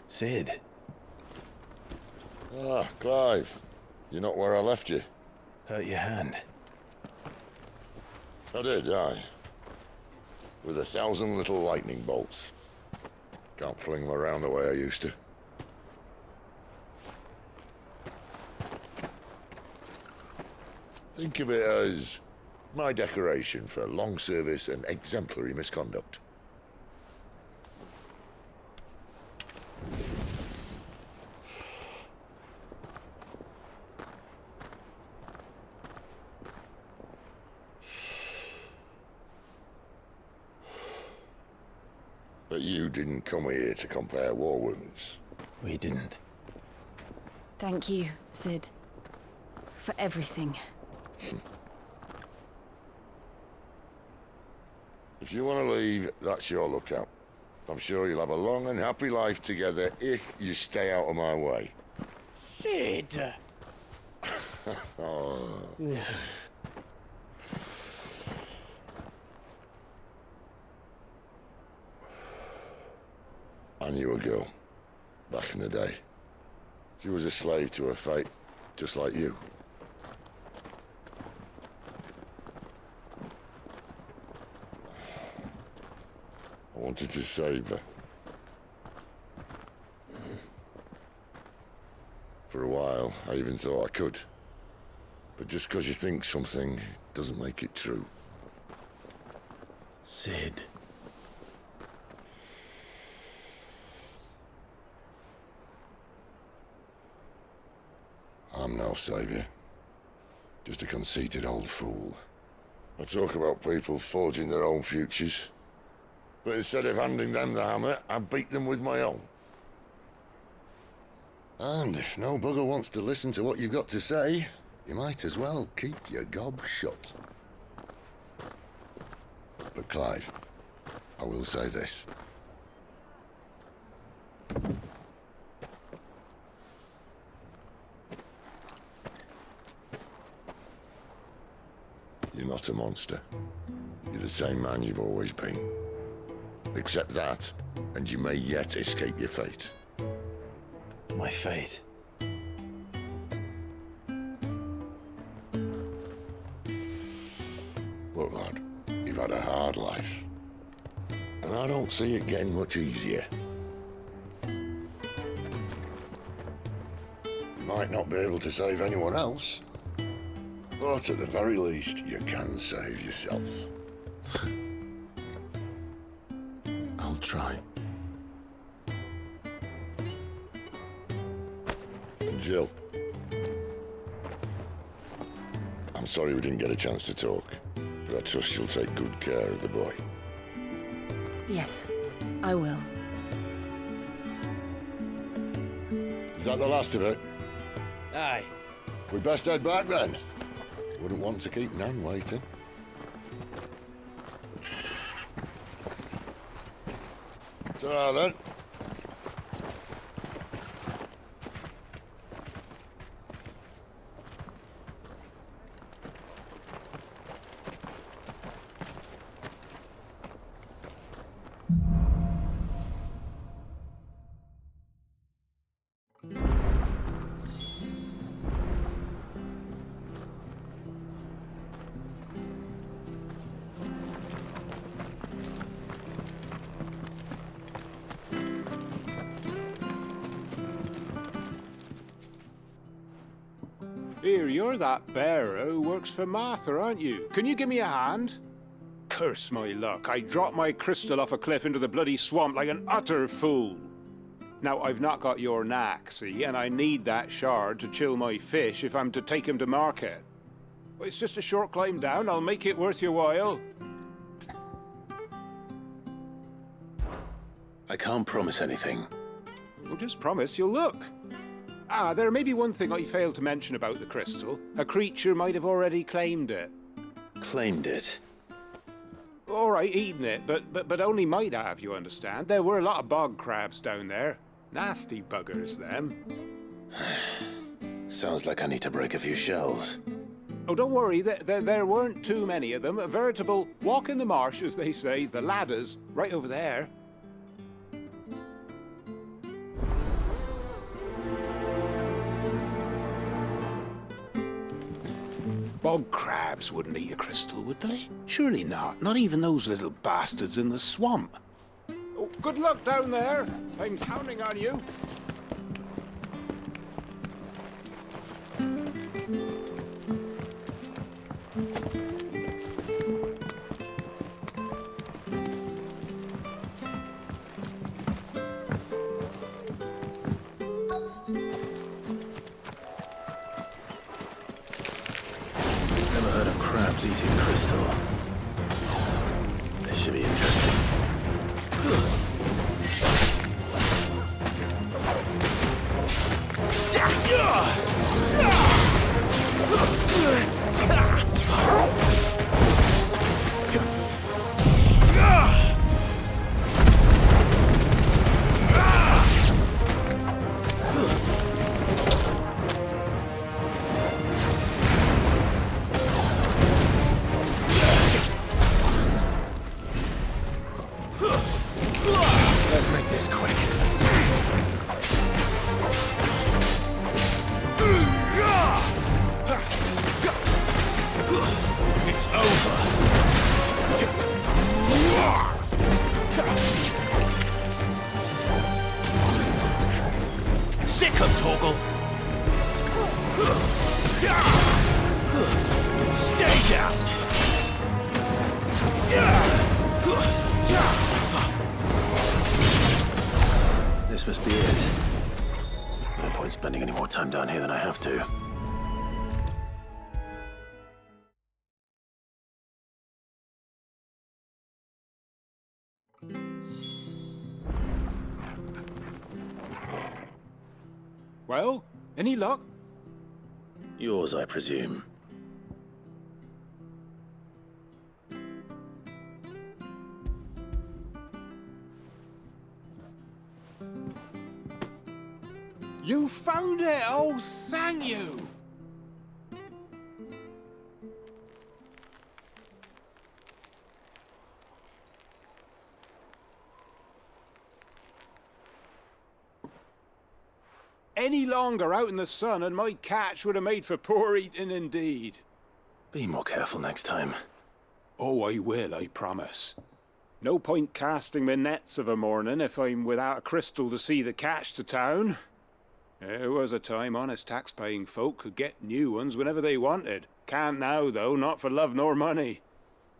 Sid. Ah, Clive. You're not where I left you. Hurt your hand. I did, aye. With 1,000 little lightning bolts. Can't fling them around the way I used to. Think of it as my decoration for long service and exemplary misconduct. But you didn't come here to compare war wounds. We didn't. Thank you, Sid. For everything. If you want to leave, that's your lookout. I'm sure you'll have a long and happy life together if you stay out of my way. Sid! Oh. I knew a girl, back in the day. She was a slave to her fate, just like you. I wanted to save her. For a while, I even thought I could. But just because you think something doesn't make it true. Sid. I'm no savior. Just a conceited old fool. I talk about people forging their own futures. But instead of handing them the hammer, I beat them with my own. And if no bugger wants to listen to what you've got to say, you might as well keep your gob shut. But Clive, I will say this. You're not a monster. You're the same man you've always been. Accept that, and you may yet escape your fate. My fate? Look, lad, you've had a hard life. And I don't see it getting much easier. You might not be able to save anyone else, but at the very least, you can save yourself. I'll try. Jill. I'm sorry we didn't get a chance to talk, but I trust you'll take good care of the boy. Yes, I will. Is that the last of it? Aye. We best head back then. Wouldn't want to keep Nan waiting. Ta-ra then. Here, you're that bearer who works for Martha, aren't you? Can you give me a hand? Curse my luck, I dropped my crystal off a cliff into the bloody swamp like an utter fool. Now, I've not got your knack, see, and I need that shard to chill my fish if I'm to take him to market. It's just a short climb down, I'll make it worth your while. I can't promise anything. Well, just promise you'll look. Ah, there may be one thing I failed to mention about the crystal. A creature might have already claimed it. Claimed it? All right, eaten it, but only might have, you understand. There were a lot of bog crabs down there. Nasty buggers, them. Sounds like I need to break a few shells. Oh, don't worry, there weren't too many of them. A veritable walk in the marsh, as they say, the ladders, right over there. Bog crabs wouldn't eat a crystal, would they? Surely not. Not even those little bastards in the swamp. Oh, good luck down there. I'm counting on you. Never heard of crabs eating crystal. This should be interesting. Let's make this quick. It's over. Sick of Torgal. Stay down. This must be it. No point spending any more time down here than I have to. Well, any luck? Yours, I presume. You found it! Oh, thank you! Any longer out in the sun and my catch would have made for poor eating indeed. Be more careful next time. Oh, I will, I promise. No point casting my nets of a morning if I'm without a crystal to see the catch to town. There was a time honest tax-paying folk could get new ones whenever they wanted. Can't now, though, not for love nor money.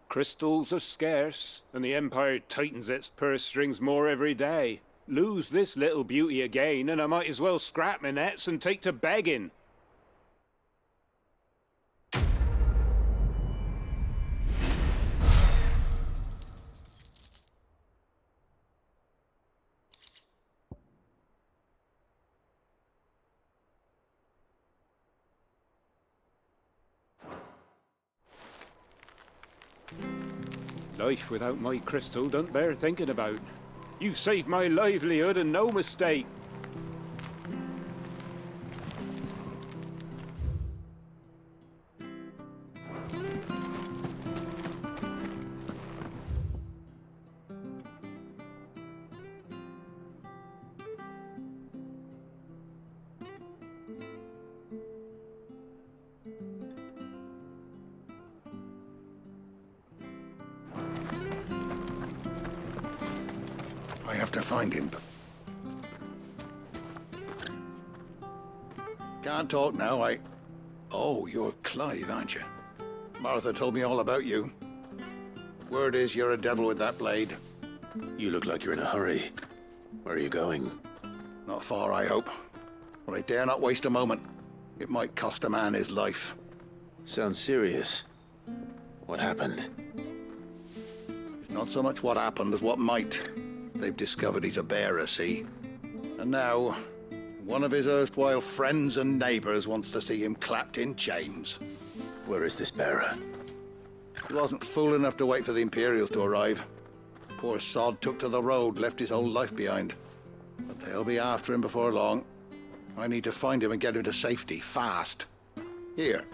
Crystals are scarce, and the Empire tightens its purse strings more every day. Lose this little beauty again, and I might as well scrap my nets and take to begging. Life without my crystal don't bear thinking about. You saved my livelihood and no mistake. I have to find him. Can't talk now, Oh, you're Clive, aren't you? Martha told me all about you. Word is you're a devil with that blade. You look like you're in a hurry. Where are you going? Not far, I hope. But I dare not waste a moment. It might cost a man his life. Sounds serious. What happened? It's not so much what happened as what might. They've discovered he's a bearer, see? And now, one of his erstwhile friends and neighbors wants to see him clapped in chains. Where is this bearer? He wasn't fool enough to wait for the Imperials to arrive. Poor sod took to the road, left his whole life behind. But they'll be after him before long. I need to find him and get him to safety, fast. Here,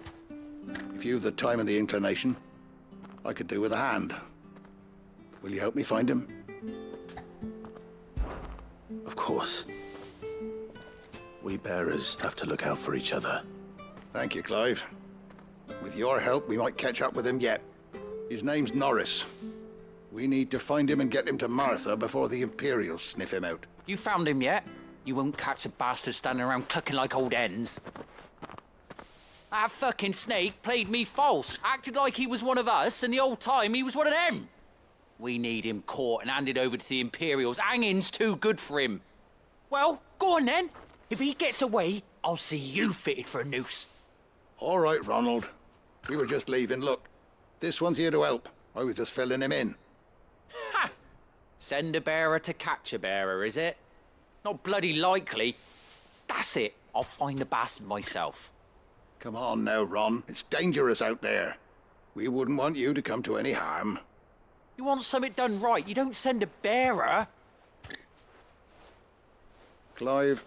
if you've the time and the inclination, I could do with a hand. Will you help me find him? Of course. We bearers have to look out for each other. Thank you, Clive. With your help, we might catch up with him yet. His name's Norris. We need to find him and get him to Martha before the Imperials sniff him out. You found him yet? You won't catch a bastard standing around clucking like old hens. That fucking snake played me false, acted like he was one of us, and the whole time he was one of them. We need him caught and handed over to the Imperials. Hanging's too good for him. Well, go on then. If he gets away, I'll see you fitted for a noose. All right, Ronald. We were just leaving. Look, this one's here to help. I was just filling him in. Ha! Send a bearer to catch a bearer, is it? Not bloody likely. That's it. I'll find the bastard myself. Come on now, Ron. It's dangerous out there. We wouldn't want you to come to any harm. You want something done right, you don't send a bearer. Clive,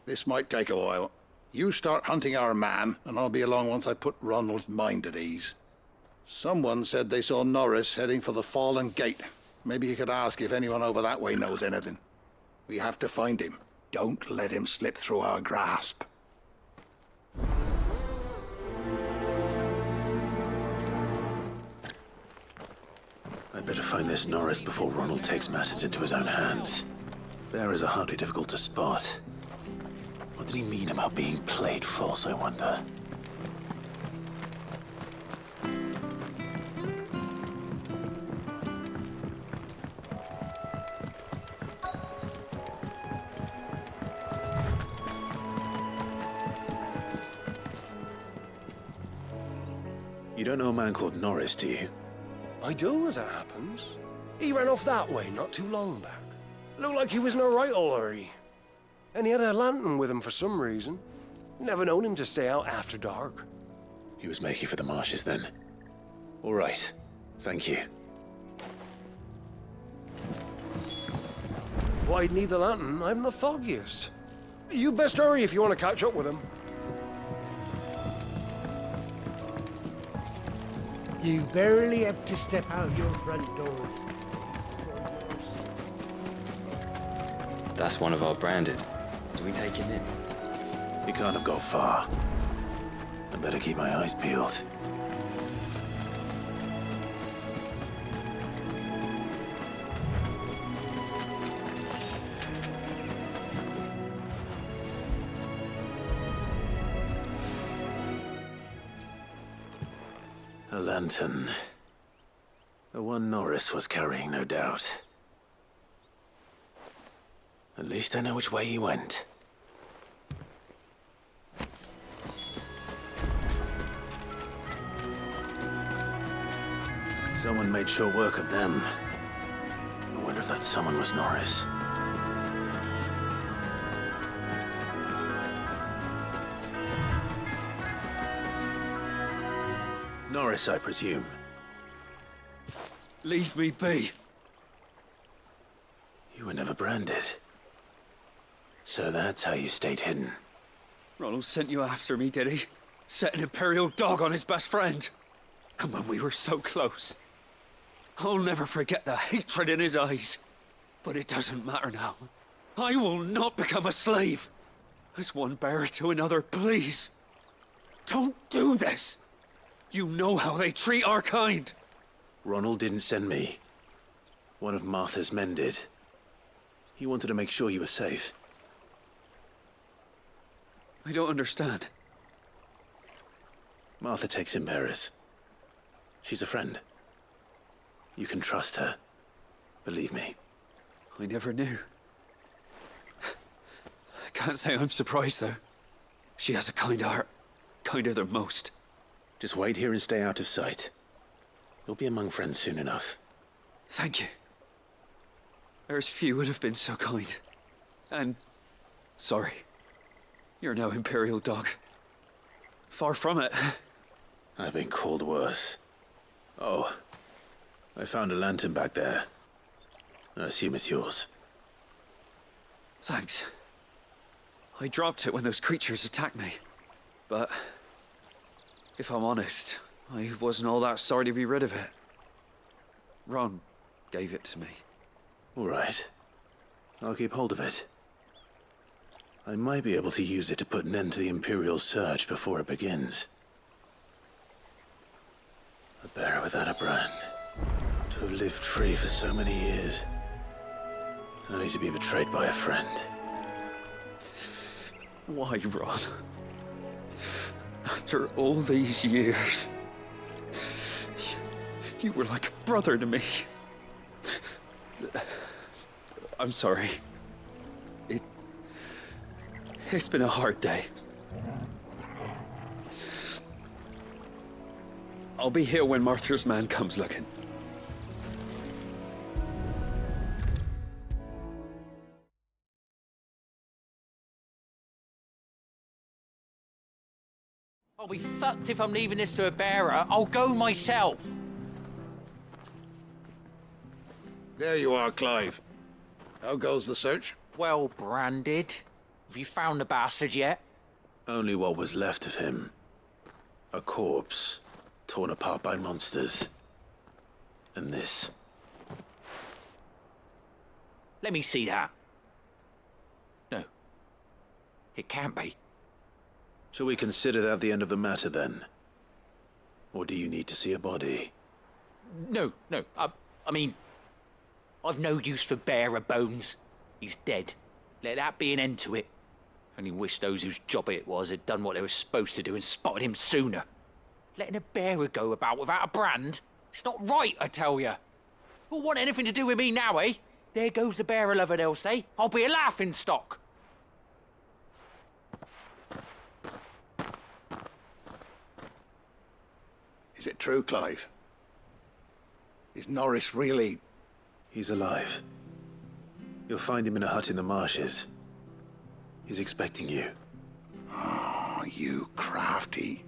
this might take a while. You start hunting our man, and I'll be along once I put Ronald's mind at ease. Someone said they saw Norris heading for the Fallen Gate. Maybe you could ask if anyone over that way knows anything. We have to find him. Don't let him slip through our grasp. I'd better find this Norris before Ronald takes matters into his own hands. Bearers are hardly difficult to spot. What did he mean about being played false, I wonder? You don't know a man called Norris, do you? I do, as it happens. He ran off that way not too long back. Looked like he was in a right old hurry. And he had a lantern with him for some reason. Never known him to stay out after dark. He was making for the marshes then. All right. Thank you. Why'd need the lantern? I'm the foggiest. You best hurry if you want to catch up with him. You barely have to step out your front door. That's one of our branded. Do we take him in? He can't have got far. I better keep my eyes peeled. A lantern. The one Norris was carrying, no doubt. At least I know which way he went. Someone made sure work of them. I wonder if that someone was Norris. Norris, I presume. Leave me be. You were never branded. So that's how you stayed hidden. Ronald sent you after me, did he? Set an Imperial dog on his best friend. And when we were so close. I'll never forget the hatred in his eyes. But it doesn't matter now. I will not become a slave. As one bearer to another, please. Don't do this. You know how they treat our kind. Ronald didn't send me. One of Martha's men did. He wanted to make sure you were safe. I don't understand. Martha takes in bearers. She's a friend. You can trust her. Believe me. I never knew. I can't say I'm surprised, though. She has a kind heart. Kinder than most. Just wait here and stay out of sight. You'll be among friends soon enough. Thank you. There's few would have been so kind. And sorry. You're no Imperial dog. Far from it. I've been called worse. Oh, I found a lantern back there. I assume it's yours. Thanks. I dropped it when those creatures attacked me. But if I'm honest, I wasn't all that sorry to be rid of it. Ron gave it to me. All right. I'll keep hold of it. I might be able to use it to put an end to the Imperial surge before it begins. A bearer without a brand. To have lived free for so many years. Only to be betrayed by a friend. Why, Ron? After all these years, you were like a brother to me. I'm sorry. It's been a hard day. I'll be here when Martha's man comes looking. I'll be fucked if I'm leaving this to a bearer. I'll go myself. There you are, Clive. How goes the search? Well branded. Have you found the bastard yet? Only what was left of him. A corpse, torn apart by monsters. And this. Let me see that. No. It can't be. Shall we consider that the end of the matter, then? Or do you need to see a body? No. I mean, I've no use for bearer bones. He's dead. Let that be an end to it. Only wish those whose job it was had done what they were supposed to do and spotted him sooner. Letting a bearer go about without a brand? It's not right, I tell you. Who'll want anything to do with me now, eh? There goes the bearer lover, they'll say. I'll be a laughing stock. Is it true, Clive? Is Norris really... He's alive. You'll find him in a hut in the marshes. He's expecting you. Oh, you crafty.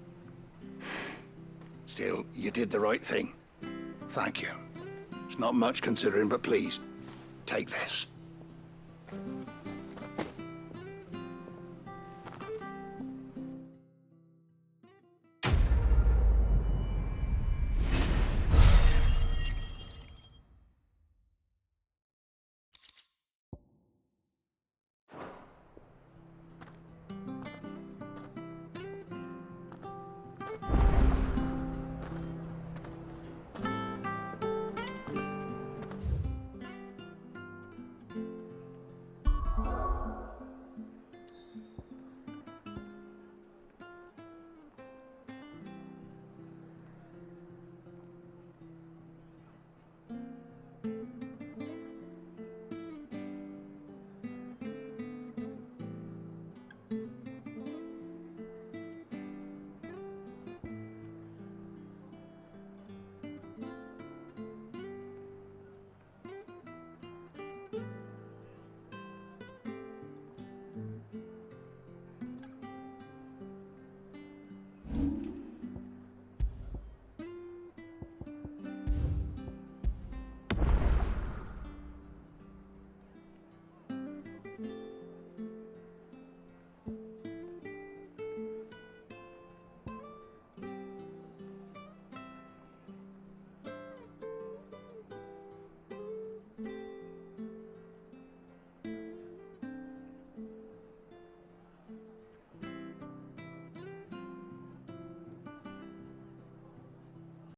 Still, you did the right thing. Thank you. It's not much considering, but please, take this.